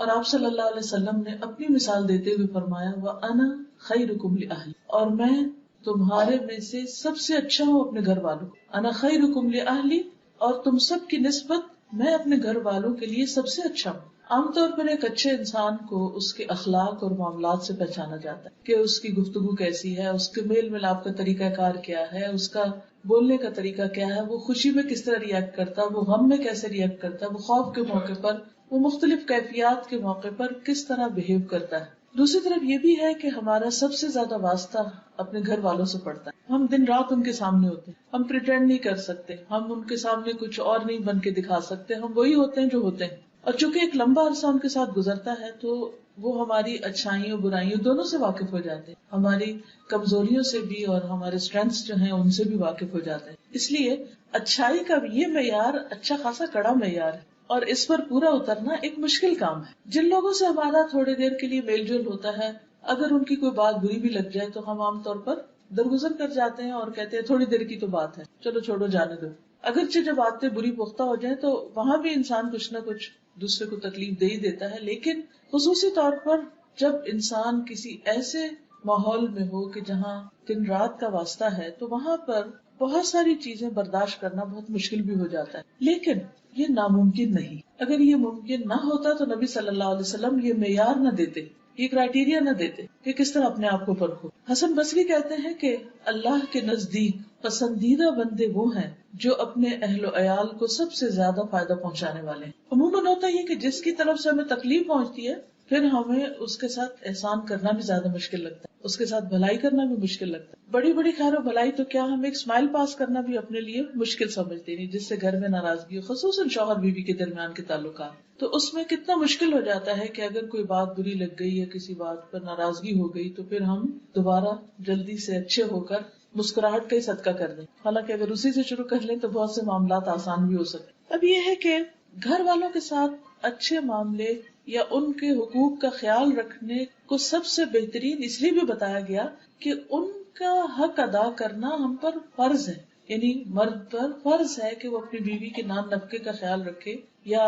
اور آپ صلی اللہ علیہ وسلم نے اپنی مثال دیتے ہوئے فرمایا وَأَنَا خَيْرُكُمْ لِأَهْلِي، اور میں تمہارے میں سے سب سے اچھا ہوں اپنے گھر والوں کو. انا خیرکم لأہلی، اور تم سب کی نسبت میں اپنے گھر والوں کے لیے سب سے اچھا ہوں. عام طور پر ایک اچھے انسان کو اس کے اخلاق اور معاملات سے پہچانا جاتا ہے کہ اس کی گفتگو کیسی ہے، اس کے میل ملاپ کا طریقہ کار کیا ہے، اس کا بولنے کا طریقہ کیا ہے، وہ خوشی میں کس طرح ریئیکٹ کرتا ہے، وہ غم میں کیسے ریئیکٹ کرتا ہے، وہ خوف کے موقع پر، وہ مختلف کیفیات کے موقع پر کس طرح بہیو کرتا ہے. دوسری طرف یہ بھی ہے کہ ہمارا سب سے زیادہ واسطہ اپنے گھر والوں سے پڑتا ہے. ہم دن رات ان کے سامنے ہوتے ہیں، ہم پریٹینڈ نہیں کر سکتے، ہم ان کے سامنے کچھ اور نہیں بن کے دکھا سکتے، ہم وہی ہوتے ہیں جو ہوتے ہیں. اور چونکہ ایک لمبا عرصہ ان کے ساتھ گزرتا ہے تو وہ ہماری اچھائیوں برائیوں دونوں سے واقف ہو جاتے ہیں، ہماری کمزوریوں سے بھی اور ہمارے اسٹرینتھس جو ہیں ان سے بھی واقف ہو جاتے ہیں. اس لیے اچھائی کا یہ معیار اچھا خاصا کڑا معیار ہے، اور اس پر پورا اترنا ایک مشکل کام ہے. جن لوگوں سے ہمارا تھوڑی دیر کے لیے میل جول ہوتا ہے، اگر ان کی کوئی بات بری بھی لگ جائے تو ہم عام طور پر درگزر کر جاتے ہیں اور کہتے ہیں تھوڑی دیر کی تو بات ہے، چلو چھوڑو جانے دو. اگرچہ جب باتیں بری پختہ ہو جائیں تو وہاں بھی انسان کچھ نہ کچھ دوسرے کو تکلیف دے ہی دیتا ہے، لیکن خصوصی طور پر جب انسان کسی ایسے ماحول میں ہو کہ جہاں دن رات کا واسطہ ہے تو وہاں پر بہت ساری چیزیں برداشت کرنا بہت مشکل بھی ہو جاتا ہے. لیکن یہ ناممکن نہیں. اگر یہ ممکن نہ ہوتا تو نبی صلی اللہ علیہ وسلم یہ معیار نہ دیتے، یہ کرائیٹیریا نہ دیتے کہ کس طرح اپنے آپ کو پرکھو. حسن بصری کہتے ہیں کہ اللہ کے نزدیک پسندیدہ بندے وہ ہیں جو اپنے اہل و عیال کو سب سے زیادہ فائدہ پہنچانے والے ہیں. عموماً ہوتا یہ کہ جس کی طرف سے ہمیں تکلیف پہنچتی ہے پھر ہمیں اس کے ساتھ احسان کرنا بھی زیادہ مشکل لگتا ہے، اس کے ساتھ بھلائی کرنا بھی مشکل لگتا ہے. بڑی بڑی خیر و بھلائی تو کیا ہم ایک اسمائل پاس کرنا بھی اپنے لیے مشکل سمجھتے ہیں، جس سے گھر میں ناراضگی ہو، خصوصاً شوہر بیوی کے درمیان کے تعلقات. تو اس میں کتنا مشکل ہو جاتا ہے کہ اگر کوئی بات بری لگ گئی یا کسی بات پر ناراضگی ہو گئی تو پھر ہم دوبارہ جلدی سے اچھے ہو کر مسکراہٹ کا ہی صدقہ کر دیں. حالانکہ اگر اسی سے شروع کر لیں تو بہت سے معاملات آسان بھی ہو سکتے. اب یہ ہے کہ گھر والوں کے ساتھ اچھے معاملے یا ان کے حقوق کا خیال رکھنے کو سب سے بہترین اس لیے بھی بتایا گیا کہ ان کا حق ادا کرنا ہم پر فرض ہے. یعنی مرد پر فرض ہے کہ وہ اپنی بیوی کے نان نفقے کا خیال رکھے یا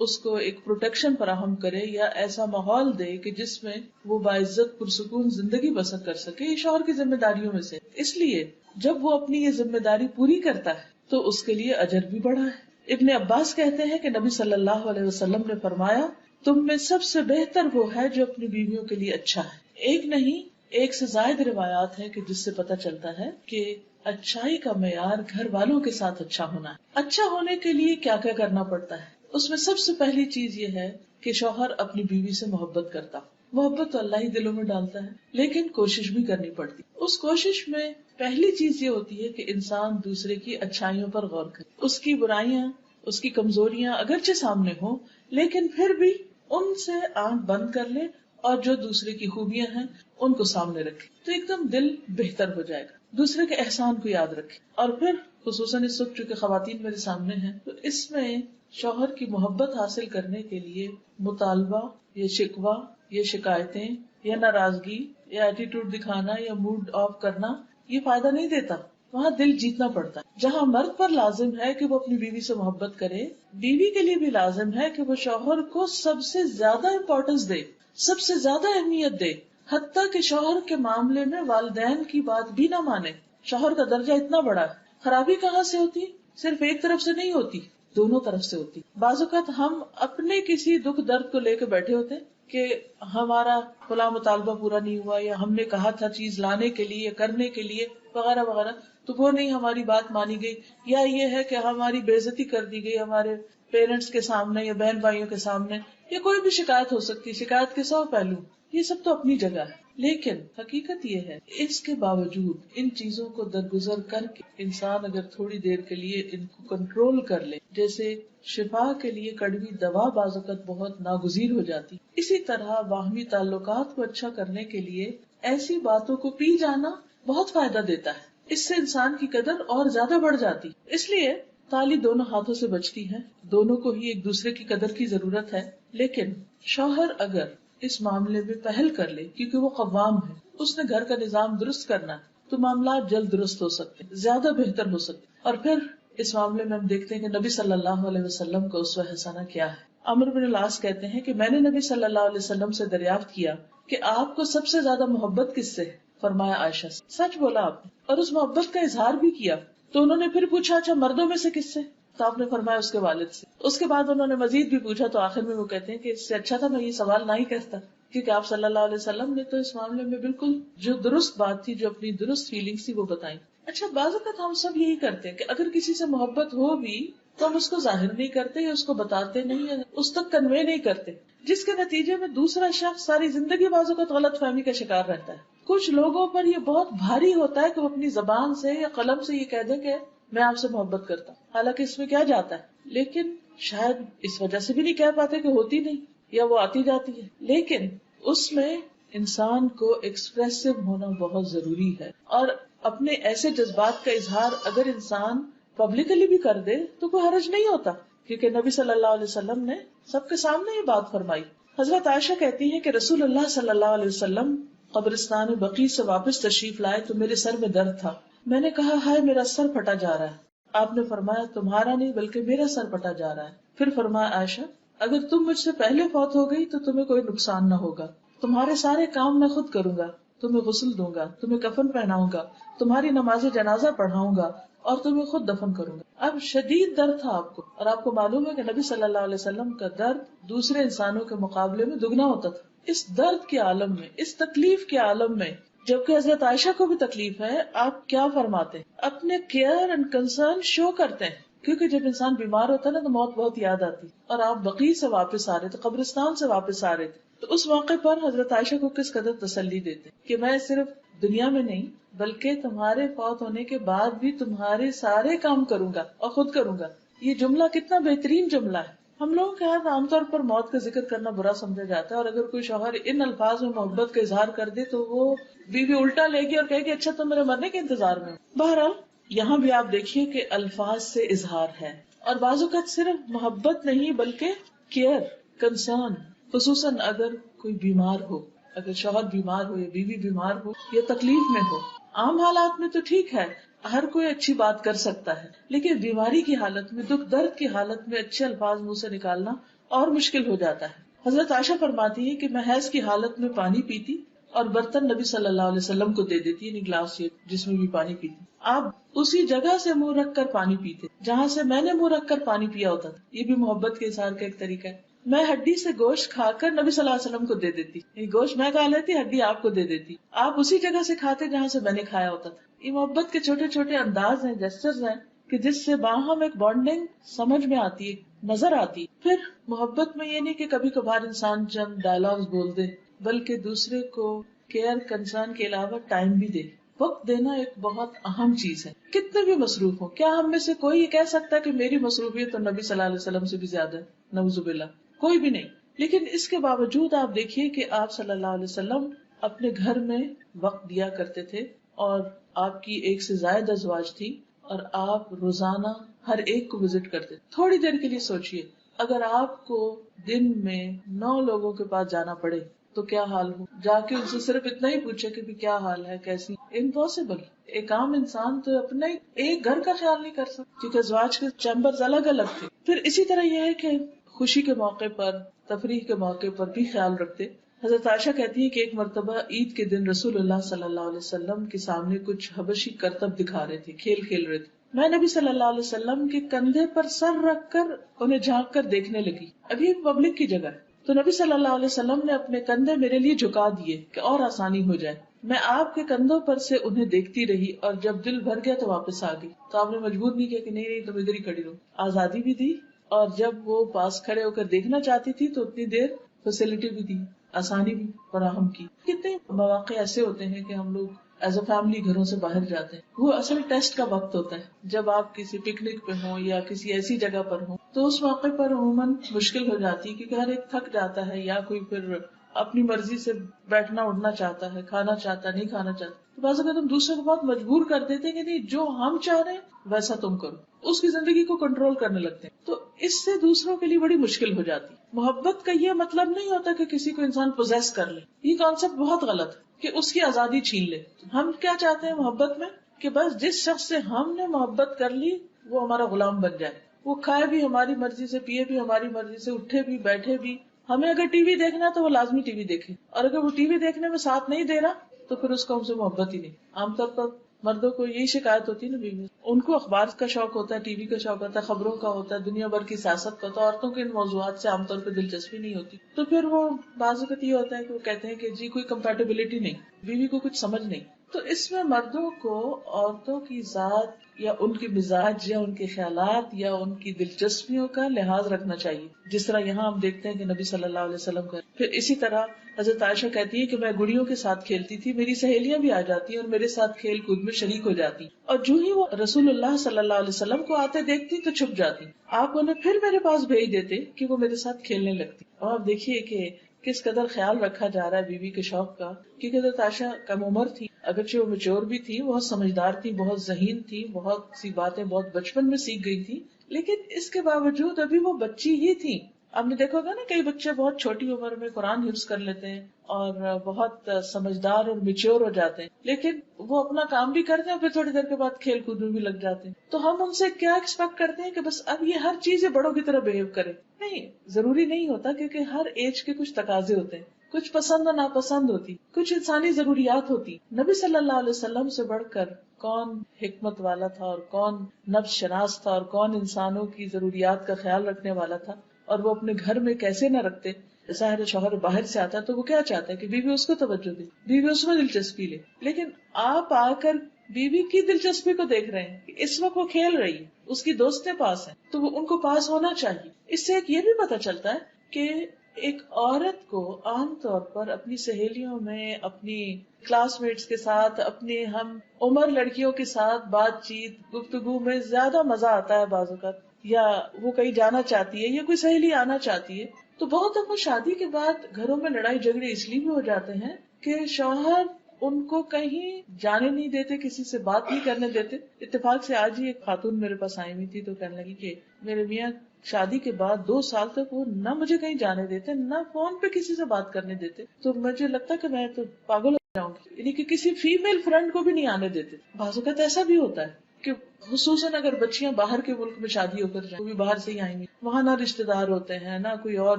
اس کو ایک پروٹیکشن فراہم کرے یا ایسا ماحول دے کہ جس میں وہ باعزت پرسکون زندگی بسر کر سکے. یہ شوہر کی ذمہ داریوں میں سے. اس لیے جب وہ اپنی یہ ذمہ داری پوری کرتا ہے تو اس کے لیے اجر بھی بڑھا ہے. ابن عباس کہتے ہیں کہ نبی صلی اللہ علیہ وسلم نے فرمایا تم میں سب سے بہتر وہ ہے جو اپنی بیویوں کے لیے اچھا ہے. ایک نہیں ایک سے زائد روایات ہیں کہ جس سے پتہ چلتا ہے کہ اچھائی کا معیار گھر والوں کے ساتھ اچھا ہونا ہے. اچھا ہونے کے لیے کیا کیا کرنا پڑتا ہے؟ اس میں سب سے پہلی چیز یہ ہے کہ شوہر اپنی بیوی سے محبت کرتا. محبت تو اللہ ہی دلوں میں ڈالتا ہے، لیکن کوشش بھی کرنی پڑتی. اس کوشش میں پہلی چیز یہ ہوتی ہے کہ انسان دوسرے کی اچھائیوں پر غور کرے. اس کی برائیاں، اس کی کمزوریاں اگرچہ سامنے ہوں لیکن پھر بھی ان سے آنکھ بند کر لے اور جو دوسرے کی خوبیاں ہیں ان کو سامنے رکھے تو ایک دم دل بہتر ہو جائے گا. دوسرے کے احسان کو یاد رکھے. اور پھر خصوصاً اس وقت چونکہ خواتین میرے سامنے ہیں تو اس میں شوہر کی محبت حاصل کرنے کے لیے مطالبہ یا شکوہ یا شکایتیں یا ناراضگی یا ایٹیٹیوڈ دکھانا یا موڈ آف کرنا یہ فائدہ نہیں دیتا. وہاں دل جیتنا پڑتا ہے. جہاں مرد پر لازم ہے کہ وہ اپنی بیوی سے محبت کرے، بیوی کے لیے بھی لازم ہے کہ وہ شوہر کو سب سے زیادہ امپورٹنس دے، سب سے زیادہ اہمیت دے، حتیٰ کہ شوہر کے معاملے میں والدین کی بات بھی نہ مانے. شوہر کا درجہ اتنا بڑا ہے. خرابی کہاں سے ہوتی؟ صرف ایک طرف سے نہیں ہوتی، دونوں طرف سے ہوتی. بعض اوقات ہم اپنے کسی دکھ درد کو لے کے بیٹھے ہوتے کہ ہمارا فلاں مطالبہ پورا نہیں ہوا یا ہم نے کہا تھا چیز لانے کے لیے کرنے کے لیے وغیرہ وغیرہ تو وہ نہیں ہماری بات مانی گئی، یا یہ ہے کہ ہماری بے عزتی کر دی گئی ہمارے پیرنٹس کے سامنے یا بہن بھائیوں کے سامنے، یا کوئی بھی شکایت ہو سکتی. شکایت کے 100 پہلو، یہ سب تو اپنی جگہ ہے. لیکن حقیقت یہ ہے اس کے باوجود ان چیزوں کو درگزر کر کے انسان اگر تھوڑی دیر کے لیے ان کو کنٹرول کر لے، جیسے شفا کے لیے کڑوی دوا بعض اوقات بہت ناگزیر ہو جاتی، اسی طرح باہمی تعلقات کو اچھا کرنے کے لیے ایسی باتوں کو پی جانا بہت فائدہ دیتا ہے. اس سے انسان کی قدر اور زیادہ بڑھ جاتی. اس لیے تالی دونوں ہاتھوں سے بجتی ہے، دونوں کو ہی ایک دوسرے کی قدر کی ضرورت ہے. لیکن شوہر اگر اس معاملے میں پہل کر لے کیونکہ وہ قوام ہے، اس نے گھر کا نظام درست کرنا تو معاملات جلد درست ہو سکتے، زیادہ بہتر ہو سکتے. اور پھر اس معاملے میں ہم دیکھتے ہیں کہ نبی صلی اللہ علیہ وسلم کا اسوہ حسنہ کیا ہے. عمرو بن العاص کہتے ہیں کہ میں نے نبی صلی اللہ علیہ وسلم سے دریافت کیا کہ آپ کو سب سے زیادہ محبت کس سے ہے؟ فرمایا عائشہ سے۔ سچ بولا آپ نے اور اس محبت کا اظہار بھی کیا۔ تو انہوں نے پھر پوچھا اچھا مردوں میں سے کس سے؟ تو آپ نے فرمایا اس کے والد سے۔ اس کے بعد انہوں نے مزید بھی پوچھا تو آخر میں وہ کہتے ہیں کہ اس سے اچھا تھا میں یہ سوال نہ ہی کرتا، کیونکہ آپ صلی اللہ علیہ وسلم نے تو اس معاملے میں بالکل جو درست بات تھی، جو اپنی درست فیلنگس تھی وہ بتائیں۔ اچھا بعض اوقات ہم سب یہی کرتے ہیں کہ اگر کسی سے محبت ہو بھی تو ہم اس کو ظاہر نہیں کرتے یا اس کو بتاتے نہیں یا اس تک کنوے نہیں کرتے، جس کے نتیجے میں دوسرا شخص ساری زندگی بعض اوقات غلط فہمی کا شکار رہتا ہے۔ کچھ لوگوں پر یہ بہت بھاری ہوتا ہے کہ وہ اپنی زبان سے یا قلم سے یہ کہہ دیں کہ میں آپ سے محبت کرتا ہوں، حالانکہ اس میں کیا جاتا ہے، لیکن شاید اس وجہ سے بھی نہیں کہہ پاتے کہ ہوتی نہیں یا وہ آتی جاتی ہے، لیکن اس میں انسان کو ایکسپریسو ہونا بہت ضروری ہے، اور اپنے ایسے جذبات کا اظہار اگر انسان پبلکلی بھی کر دے تو کوئی حرج نہیں ہوتا، کیونکہ نبی صلی اللہ علیہ وسلم نے سب کے سامنے یہ بات فرمائی۔ حضرت عائشہ کہتی ہیں کہ رسول اللہ صلی اللہ علیہ وسلم قبرستان بقیع سے واپس تشریف لائے تو میرے سر میں درد تھا، میں نے کہا ہائے میرا سر پھٹا جا رہا ہے، آپ نے فرمایا تمہارا نہیں بلکہ میرا سر پھٹا جا رہا ہے۔ پھر فرمایا عائشہ اگر تم مجھ سے پہلے فوت ہو گئی تو تمہیں کوئی نقصان نہ ہوگا، تمہارے سارے کام میں خود کروں گا، تمہیں غسل دوں گا، تمہیں کفن پہناؤں گا، تمہاری نماز جنازہ پڑھاؤں گا اور تمہیں خود دفن کروں گا۔ اب شدید درد تھا آپ کو، اور آپ کو معلوم ہے کہ نبی صلی اللہ علیہ وسلم کا درد دوسرے انسانوں کے مقابلے میں دگنا ہوتا تھا۔ اس درد کے عالم میں، اس تکلیف کے عالم میں، جبکہ حضرت عائشہ کو بھی تکلیف ہے، آپ کیا فرماتے ہیں؟ اپنے کیئر اینڈ کنسرن شو کرتے ہیں، کیونکہ جب انسان بیمار ہوتا ہے نا تو موت بہت یاد آتی، اور آپ بقیع سے واپس آ رہے تھے، قبرستان سے واپس آ رہے تھے، تو اس موقع پر حضرت عائشہ کو کس قدر تسلی دیتے کہ میں صرف دنیا میں نہیں بلکہ تمہارے فوت ہونے کے بعد بھی تمہارے سارے کام کروں گا اور خود کروں گا۔ یہ جملہ کتنا بہترین جملہ ہے۔ ہم لوگوں کے یہاں عام طور پر موت کا ذکر کرنا برا سمجھا جاتا ہے، اور اگر کوئی شوہر ان الفاظ میں محبت کا اظہار کر دے تو وہ بیوی الٹا لے گی اور کہے گی اچھا تم میرے مرنے کے انتظار میں ہو۔ بہرحال یہاں بھی آپ دیکھیے کہ الفاظ سے اظہار ہے، اور بعض اوقات صرف محبت نہیں بلکہ کیئر، کنسرن، خصوصاً اگر کوئی بیمار ہو، اگر شوہر بیمار ہو یا بیوی بیمار ہو یا تکلیف میں ہو۔ عام حالات میں تو ٹھیک ہے، ہر کوئی اچھی بات کر سکتا ہے، لیکن بیماری کی حالت میں، دکھ درد کی حالت میں اچھے الفاظ منہ سے نکالنا اور مشکل ہو جاتا ہے۔ حضرت عائشہ فرماتی ہے کہ میں حیض کی حالت میں پانی پیتی اور برتن نبی صلی اللہ علیہ وسلم کو دے دیتی، یعنی گلاس جس میں بھی پانی پیتی، آپ اسی جگہ سے منہ رکھ کر پانی پیتے جہاں سے میں نے منہ رکھ کر پانی پیا ہوتا تھا۔ یہ بھی محبت کے اظہار کا ایک طریقہ ہے۔ میں ہڈی سے گوشت کھا کر نبی صلی اللہ علیہ وسلم کو دے دیتی، یعنی گوشت میں کھا لیتی، ہڈی آپ کو دے دیتی، آپ اسی جگہ سے کھاتے جہاں سے میں نے کھایا ہوتا تھا۔ یہ محبت کے چھوٹے چھوٹے انداز ہیں، جسچرز ہیں کہ جس سے باہم ایک بانڈنگ سمجھ میں آتی ہے، نظر آتی۔ پھر محبت میں یہ نہیں کہ کبھی کبھار انسان چند ڈائلاگز بول دے، بلکہ دوسرے کو کیئر کنسرن کے علاوہ ٹائم بھی دے۔ وقت دینا ایک بہت اہم چیز ہے، کتنے بھی مصروف ہوں۔ کیا ہم میں سے کوئی یہ کہہ سکتا ہے کہ میری مصروفیت تو نبی صلی اللہ علیہ وسلم سے بھی زیادہ ہے؟ نعوذ باللہ، کوئی بھی نہیں۔ لیکن اس کے باوجود آپ دیکھیے کہ آپ صلی اللہ علیہ وسلم اپنے گھر میں وقت دیا کرتے تھے، اور آپ کی ایک سے زائد ازواج تھی، اور آپ روزانہ ہر ایک کو وزٹ کرتے۔ تھوڑی دیر کے لیے سوچئے، اگر آپ کو دن میں 9 لوگوں کے پاس جانا پڑے تو کیا حال ہو؟ جا کے ان سے صرف اتنا ہی پوچھے کہ بھی کیا حال ہے، کیسی؟ امپاسبل۔ ایک عام انسان تو اپنے ایک گھر کا خیال نہیں کر سکتا، کیونکہ ازواج کے چیمبرز الگ الگ تھے۔ پھر اسی طرح یہ ہے کہ خوشی کے موقع پر، تفریح کے موقع پر بھی خیال رکھتے۔ حضرت عائشہ کہتی ہے کہ ایک مرتبہ عید کے دن رسول اللہ صلی اللہ علیہ وسلم کے سامنے کچھ حبشی کرتب دکھا رہے تھے، کھیل کھیل رہے تھے۔ میں نبی صلی اللہ علیہ وسلم کے کندھے پر سر رکھ کر انہیں جھانک کر دیکھنے لگی، ابھی ایک پبلک کی جگہ ہے، تو نبی صلی اللہ علیہ وسلم نے اپنے کندھے میرے لیے جھکا دیے کہ اور آسانی ہو جائے۔ میں آپ کے کندھوں پر سے انہیں دیکھتی رہی، اور جب دل بھر گیا تو واپس آ گئی۔ تو آپ نے مجبور نہیں کیا کہ نہیں تم ادھر ہی کھڑی رہو، آزادی بھی دی، اور جب وہ پاس کھڑے ہو کر دیکھنا چاہتی تھی تو اتنی دیر فیسلٹی بھی دی، آسانی بھی فراہم کی۔ کتنے مواقع ایسے ہوتے ہیں کہ ہم لوگ ایز اے فیملی گھروں سے باہر جاتے ہیں، وہ اصل ٹیسٹ کا وقت ہوتا ہے، جب آپ کسی پکنک پہ ہوں یا کسی ایسی جگہ پر ہوں تو اس موقع پر عموماً مشکل ہو جاتی ہے، کیونکہ ہر ایک تھک جاتا ہے، یا کوئی پھر اپنی مرضی سے بیٹھنا اٹھنا چاہتا ہے، کھانا چاہتا ہے، نہیں کھانا چاہتا۔ تو بعض اوقات ہم دوسرے کو بہت مجبور کر دیتے ہیں کہ نہیں جو ہم چاہ رہے ہیں ویسا تم کرو، اس کی زندگی کو کنٹرول کرنے لگتے ہیں، تو اس سے دوسروں کے لیے بڑی مشکل ہو جاتی۔ محبت کا یہ مطلب نہیں ہوتا کہ کسی کو انسان پوزیس کر لے، یہ کانسیپٹ بہت غلط ہے کہ اس کی آزادی چھین لے۔ ہم کیا چاہتے ہیں محبت میں کہ بس جس شخص سے ہم نے محبت کر لی وہ ہمارا غلام بن جائے، وہ کھائے بھی ہماری مرضی سے، پیے بھی ہماری مرضی سے، اٹھے بھی بیٹھے بھی. ہمیں اگر ٹی وی دیکھنا تو وہ لازمی ٹی وی دیکھے، اور اگر وہ ٹی وی دیکھنے میں ساتھ نہیں دے رہا تو پھر اس کو ہم سے محبت ہی نہیں. عام طور پر مردوں کو یہی شکایت ہوتی ہے نا بیوی، ان کو اخبار کا شوق ہوتا ہے، ٹی وی کا شوق ہوتا ہے، خبروں کا ہوتا ہے، دنیا بھر کی سیاست کا ہوتا ہے. عورتوں کے ان موضوعات سے عام طور پہ دلچسپی نہیں ہوتی، تو پھر وہ بعض اوقات یہ ہوتا ہے کہ وہ کہتے ہیں کہ جی کوئی کمپیٹیبلٹی نہیں، بیوی کو کچھ سمجھ نہیں. تو اس میں مردوں کو عورتوں کی ذات یا ان کے مزاج یا ان کے خیالات یا ان کی دلچسپیوں کا لحاظ رکھنا چاہیے، جس طرح یہاں ہم دیکھتے ہیں کہ نبی صلی اللہ علیہ وسلم کا. پھر اسی طرح حضرت عائشہ کہتی ہے کہ میں گڑیوں کے ساتھ کھیلتی تھی، میری سہیلیاں بھی آ جاتی اور میرے ساتھ کھیل کود میں شریک ہو جاتی، اور جو ہی وہ رسول اللہ صلی اللہ علیہ وسلم کو آتے دیکھتی تو چھپ جاتی. آپ انہیں پھر میرے پاس بھیج دیتے کہ وہ میرے ساتھ کھیلنے لگتی. اور آپ دیکھیے کہ کس قدر خیال رکھا جا رہا ہے بیوی کے شوق کا، کیونکہ حضرت عائشہ کم عمر تھی، اگرچہ وہ میچور بھی تھی، بہت سمجھدار تھی، بہت ذہین تھی، بہت سی باتیں بہت بچپن میں سیکھ گئی تھی، لیکن اس کے باوجود ابھی وہ بچی ہی تھی. آپ نے دیکھا ہوگا نا کئی بچے بہت چھوٹی عمر میں قرآن حفظ کر لیتے ہیں اور بہت سمجھدار اور میچور ہو جاتے ہیں، لیکن وہ اپنا کام بھی کرتے ہیں اور پھر تھوڑی دیر کے بعد کھیل کود میں بھی لگ جاتے ہیں. تو ہم ان سے کیا ایکسپیکٹ کرتے ہیں کہ بس اب یہ ہر چیز بڑوں کی طرح بہیو کرے؟ نہیں، ضروری نہیں ہوتا، کیونکہ ہر ایج کے کچھ تقاضے ہوتے ہیں، کچھ پسند اور ناپسند ہوتی، کچھ انسانی ضروریات ہوتی. نبی صلی اللہ علیہ وسلم سے بڑھ کر کون حکمت والا تھا اور کون نفس شناس تھا اور کون انسانوں کی ضروریات کا خیال رکھنے والا تھا، اور وہ اپنے گھر میں کیسے نہ رکھتے. ظاہر شوہر باہر سے آتا ہے تو وہ کیا چاہتا ہے کہ بیوی اس کو توجہ دے، بیوی اس میں دلچسپی لے، لیکن آپ آ کر بیوی کی دلچسپی کو دیکھ رہے ہیں کہ اس وقت وہ کھیل رہی ہے، اس کی دوستیں پاس ہیں تو وہ ان کو پاس ہونا چاہیے. اس سے ایک یہ بھی پتہ چلتا ہے کہ ایک عورت کو عام طور پر اپنی سہیلیوں میں، اپنی کلاس میٹس کے ساتھ، اپنی ہم عمر لڑکیوں کے ساتھ بات چیت گفتگو میں زیادہ مزہ آتا ہے بعض اوقات، یا وہ کہیں جانا چاہتی ہے یا کوئی سہیلی آنا چاہتی ہے. تو بہت دفعہ شادی کے بعد گھروں میں لڑائی جھگڑے اس لیے بھی ہو جاتے ہیں کہ شوہر ان کو کہیں جانے نہیں دیتے، کسی سے بات نہیں کرنے دیتے. اتفاق سے آج ہی ایک خاتون میرے پاس آئی ہوئی تھی تو کہنے لگی کہ میرے میاں شادی کے بعد 2 سال تک وہ نہ مجھے کہیں جانے دیتے، نہ فون پہ کسی سے بات کرنے دیتے. تو مجھے لگتا کہ میں تو پاگل ہو جاؤں گی، یعنی کہ کسی فیمیل فرینڈ کو بھی نہیں آنے دیتے. بعض اوقات ایسا بھی ہوتا ہے کہ خصوصاً اگر بچیاں باہر کے ملک میں شادی ہو کر جائیں، وہ بھی باہر سے ہی آئیں گی، وہاں نہ رشتے دار ہوتے ہیں، نہ کوئی اور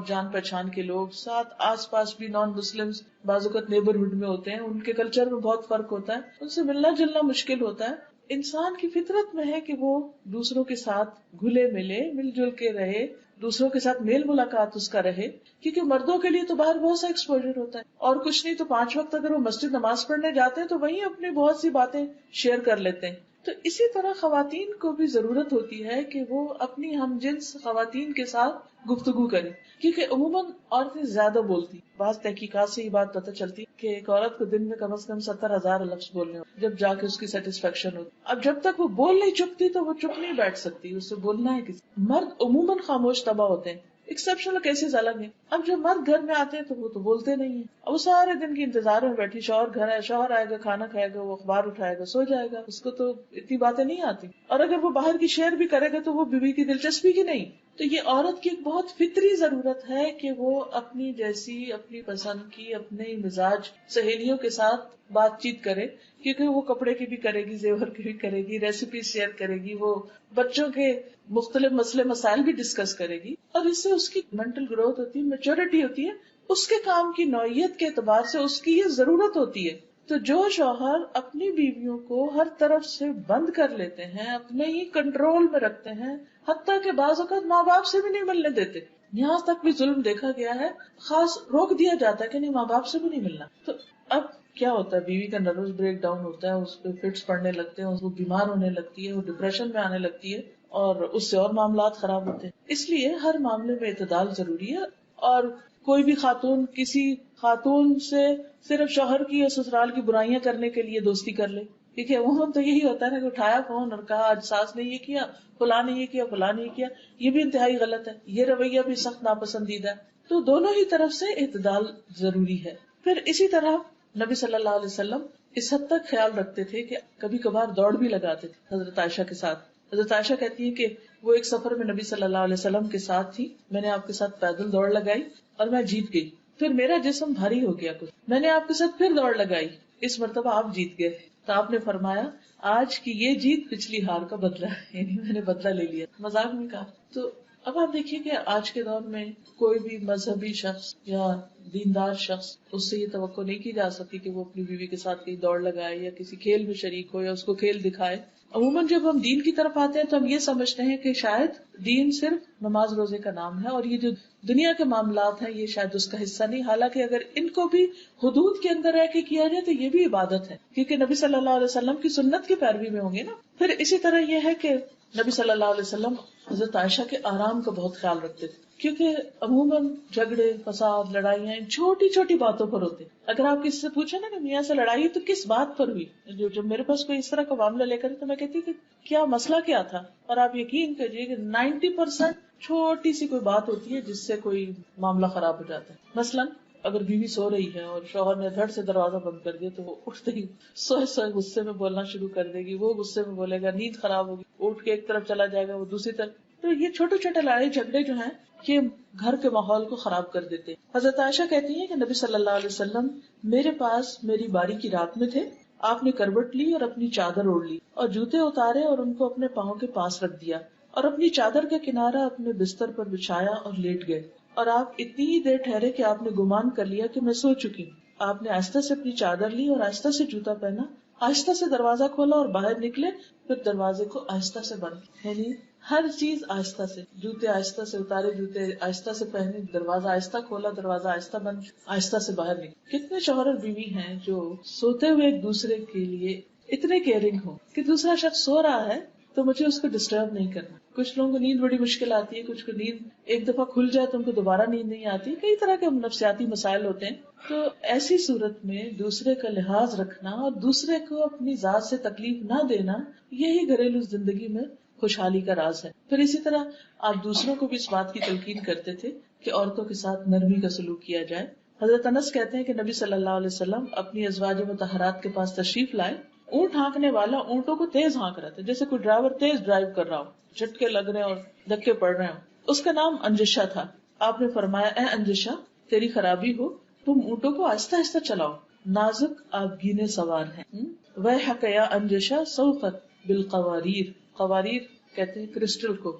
جان پہچان کے لوگ ساتھ، آس پاس بھی نان مسلم بعض اوقات نیبرہڈ میں ہوتے ہیں، ان کے کلچر میں بہت فرق ہوتا ہے، ان سے ملنا جلنا مشکل ہوتا ہے. انسان کی فطرت میں ہے کہ وہ دوسروں کے ساتھ گھلے ملے، مل جل کے رہے، دوسروں کے ساتھ میل ملاقات اس کا رہے، کیونکہ مردوں کے لیے تو باہر بہت سا ایکسپوجر ہوتا ہے، اور کچھ نہیں تو 5 وقت اگر وہ مسجد نماز پڑھنے جاتے ہیں تو وہیں اپنی بہت سی باتیں شیئر کر لیتے ہیں. تو اسی طرح خواتین کو بھی ضرورت ہوتی ہے کہ وہ اپنی ہم جنس خواتین کے ساتھ گفتگو کریں، کیونکہ عموماً عورتیں زیادہ بولتی. بعض تحقیقات سے یہ بات پتہ چلتی کہ ایک عورت کو دن میں کم از کم 70,000 لفظ بولنے ہو جب جا کے اس کی سیٹسفیکشن ہوتی. اب جب تک وہ بول نہیں چکتی تو وہ چپ نہیں بیٹھ سکتی، اس سے بولنا ہے کسی. مرد عموماً خاموش طبع ہوتے ہیں، ایکسیپشنل کیسز الگ ہیں. اب جب مرد گھر میں آتے ہیں تو وہ تو بولتے نہیں ہیں، اب وہ سارے دن کے انتظار میں بیٹھی، شوہر گھر ہے، شوہر آئے گا، کھانا کھائے گا، وہ اخبار اٹھائے گا، سو جائے گا، اس کو تو اتنی باتیں نہیں آتی. اور اگر وہ باہر کی شیئر بھی کرے گا تو وہ بیوی کی دلچسپی کی نہیں. تو یہ عورت کی ایک بہت فطری ضرورت ہے کہ وہ اپنی جیسی، اپنی پسند کی، اپنے مزاج سہیلیوں کے ساتھ بات چیت کرے، کیونکہ وہ کپڑے کی بھی کرے گی، زیور کی بھی کرے گی، ریسیپی شیئر کرے گی، وہ بچوں کے مختلف مسئلے مسائل بھی ڈسکس کرے گی، اور اس سے اس کی مینٹل گروتھ ہوتی ہے، میچورٹی ہوتی ہے. اس کے کام کی نوعیت کے اعتبار سے اس کی یہ ضرورت ہوتی ہے. تو جو شوہر اپنی بیویوں کو ہر طرف سے بند کر لیتے ہیں، اپنے ہی کنٹرول میں رکھتے ہیں، حتیٰ کہ بعض اوقات ماں باپ سے بھی نہیں ملنے دیتے، یہاں تک بھی ظلم دیکھا گیا ہے، خاص روک دیا جاتا ہے کہ نہیں ماں باپ سے بھی نہیں ملنا. تو اب کیا ہوتا ہے، بیوی کا نروس بریک ڈاؤن ہوتا ہے، اس پہ فٹس پڑنے لگتے ہیں، وہ بیمار ہونے لگتی ہے، وہ ڈپریشن میں آنے لگتی ہے، اور اس سے اور معاملات خراب ہوتے ہیں. اس لیے ہر معاملے میں اعتدال ضروری ہے. اور کوئی بھی خاتون کسی خاتون سے صرف شوہر کی یا سسرال کی برائیاں کرنے کے لیے دوستی کر لے، کیونکہ عموماً تو یہی ہوتا ہے نا کہ اٹھایا فون اور کہا آج ساس نے یہ کیا، فلاں نے یہ کیا، فلاں نے یہ کیا. یہ بھی انتہائی غلط ہے، یہ رویہ بھی سخت ناپسندیدہ ہے. تو دونوں ہی طرف سے اعتدال ضروری ہے. پھر اسی طرح نبی صلی اللہ علیہ وسلم اس حد تک خیال رکھتے تھے کہ کبھی کبھار دوڑ بھی لگاتے تھے حضرت عائشہ کے ساتھ. حضرت عائشہ کہتی ہے کہ وہ ایک سفر میں نبی صلی اللہ علیہ وسلم کے ساتھ تھی، میں نے آپ کے ساتھ پیدل دوڑ لگائی اور میں جیت گئی. پھر میرا جسم بھاری ہو گیا کچھ، میں نے آپ کے ساتھ پھر دوڑ لگائی، اس مرتبہ آپ جیت گئے. تو آپ نے فرمایا آج کی یہ جیت پچھلی ہار کا بدلہ ہے، یعنی میں نے بدلہ لے لیا. مذاق میں کہا. تو اب آپ دیکھیے کہ آج کے دور میں کوئی بھی مذہبی شخص یا دیندار شخص، اس سے یہ توقع نہیں کی جا سکتی کہ وہ اپنی بیوی کے ساتھ کہیں دوڑ لگائے یا کسی کھیل میں شریک ہو یا اس کو کھیل دکھائے. عموماً جب ہم دین کی طرف آتے ہیں تو ہم یہ سمجھتے ہیں کہ شاید دین صرف نماز روزے کا نام ہے، اور یہ جو دنیا کے معاملات ہیں یہ شاید اس کا حصہ نہیں. حالانکہ اگر ان کو بھی حدود کے اندر رہ کے کیا جائے تو یہ بھی عبادت ہے، کیونکہ نبی صلی اللہ علیہ وسلم کی سنت کی پیروی میں ہوں گے نا. پھر اسی طرح یہ ہے کہ نبی صلی اللہ علیہ وسلم حضرت عائشہ کے آرام کا بہت خیال رکھتے تھے، کیونکہ عموماً جھگڑے فساد لڑائیاں چھوٹی چھوٹی باتوں پر ہوتے. اگر آپ کسی سے پوچھیں نا کہ میاں سے لڑائی تو کس بات پر ہوئی، جب میرے پاس کوئی اس طرح کا معاملہ لے کر تو میں کہتی کہ کیا مسئلہ کیا تھا، اور آپ یقین کریے کہ 90% چھوٹی سی کوئی بات ہوتی ہے جس سے کوئی معاملہ خراب ہو جاتا ہے. مثلاً اگر بیوی سو رہی ہے اور شوہر نے دھڑ سے دروازہ بند کر دیا تو وہ اٹھتے ہی سوئے سوئے غصے میں بولنا شروع کر دے گی، وہ غصے میں بولے گا، نیند خراب ہوگی، اٹھ کے ایک طرف چلا جائے گا، وہ دوسری طرف. تو یہ چھوٹے چھوٹے لڑائی جھگڑے جو ہیں یہ گھر کے ماحول کو خراب کر دیتے. حضرت عائشہ کہتی ہیں کہ نبی صلی اللہ علیہ وسلم میرے پاس میری باری کی رات میں تھے. آپ نے کروٹ لی اور اپنی چادر اوڑھ لی اور جوتے اتارے اور ان کو اپنے پاؤں کے پاس رکھ دیا اور اپنی چادر کا کنارہ اپنے بستر پر بچھایا اور لیٹ گئے. اور آپ اتنی ہی دیر ٹھہرے کہ آپ نے گمان کر لیا کہ میں سو چکی ہوں. آپ نے آہستہ سے اپنی چادر لی اور آہستہ سے جوتا پہنا، آہستہ سے دروازہ کھولا اور باہر نکلے، پھر دروازے کو آہستہ سے بند. یعنی ہر چیز آہستہ سے، جوتے آہستہ سے اتارے، جوتے آہستہ سے پہنے، دروازہ آہستہ کھولا، دروازہ آہستہ بند، آہستہ سے باہر نکلے. کتنے شوہر اور بیوی ہیں جو سوتے ہوئے ایک دوسرے کے لیے اتنے کیئرنگ ہو کہ دوسرا شخص سو رہا ہے تو مجھے اس کو ڈسٹرب نہیں کرنا. کچھ لوگوں کو نیند بڑی مشکل آتی ہے، کچھ کو نیند ایک دفعہ کھل جائے تو ان کو دوبارہ نیند نہیں آتی، کئی طرح کے نفسیاتی مسائل ہوتے ہیں. تو ایسی صورت میں دوسرے کا لحاظ رکھنا اور دوسرے کو اپنی ذات سے تکلیف نہ دینا، یہی گھریلو زندگی میں خوشحالی کا راز ہے. پھر اسی طرح آپ دوسروں کو بھی اس بات کی تلقین کرتے تھے کہ عورتوں کے ساتھ نرمی کا سلوک کیا جائے. حضرت انس کہتے ہیں کہ نبی صلی اللہ علیہ وسلم اپنی ازواج مطہرات کے پاس تشریف لائے. اونٹ ہانکنے والا اونٹوں کو تیز ہانک رہا تھا، جیسے کوئی ڈرائیور تیز ڈرائیو کر رہا ہو، جھٹکے لگ رہے ہیں اور دھکے پڑ رہے ہوں. اس کا نام انجشہ تھا. آپ نے فرمایا اے انجشہ تیری خرابی ہو، تم اونٹوں کو آہستہ آہستہ چلاؤ، نازک آپ گینے سوار ہیں. ویحک یا انجشہ سوفت بالقواریر، قواریر کہتے ہیں کرسٹل کو،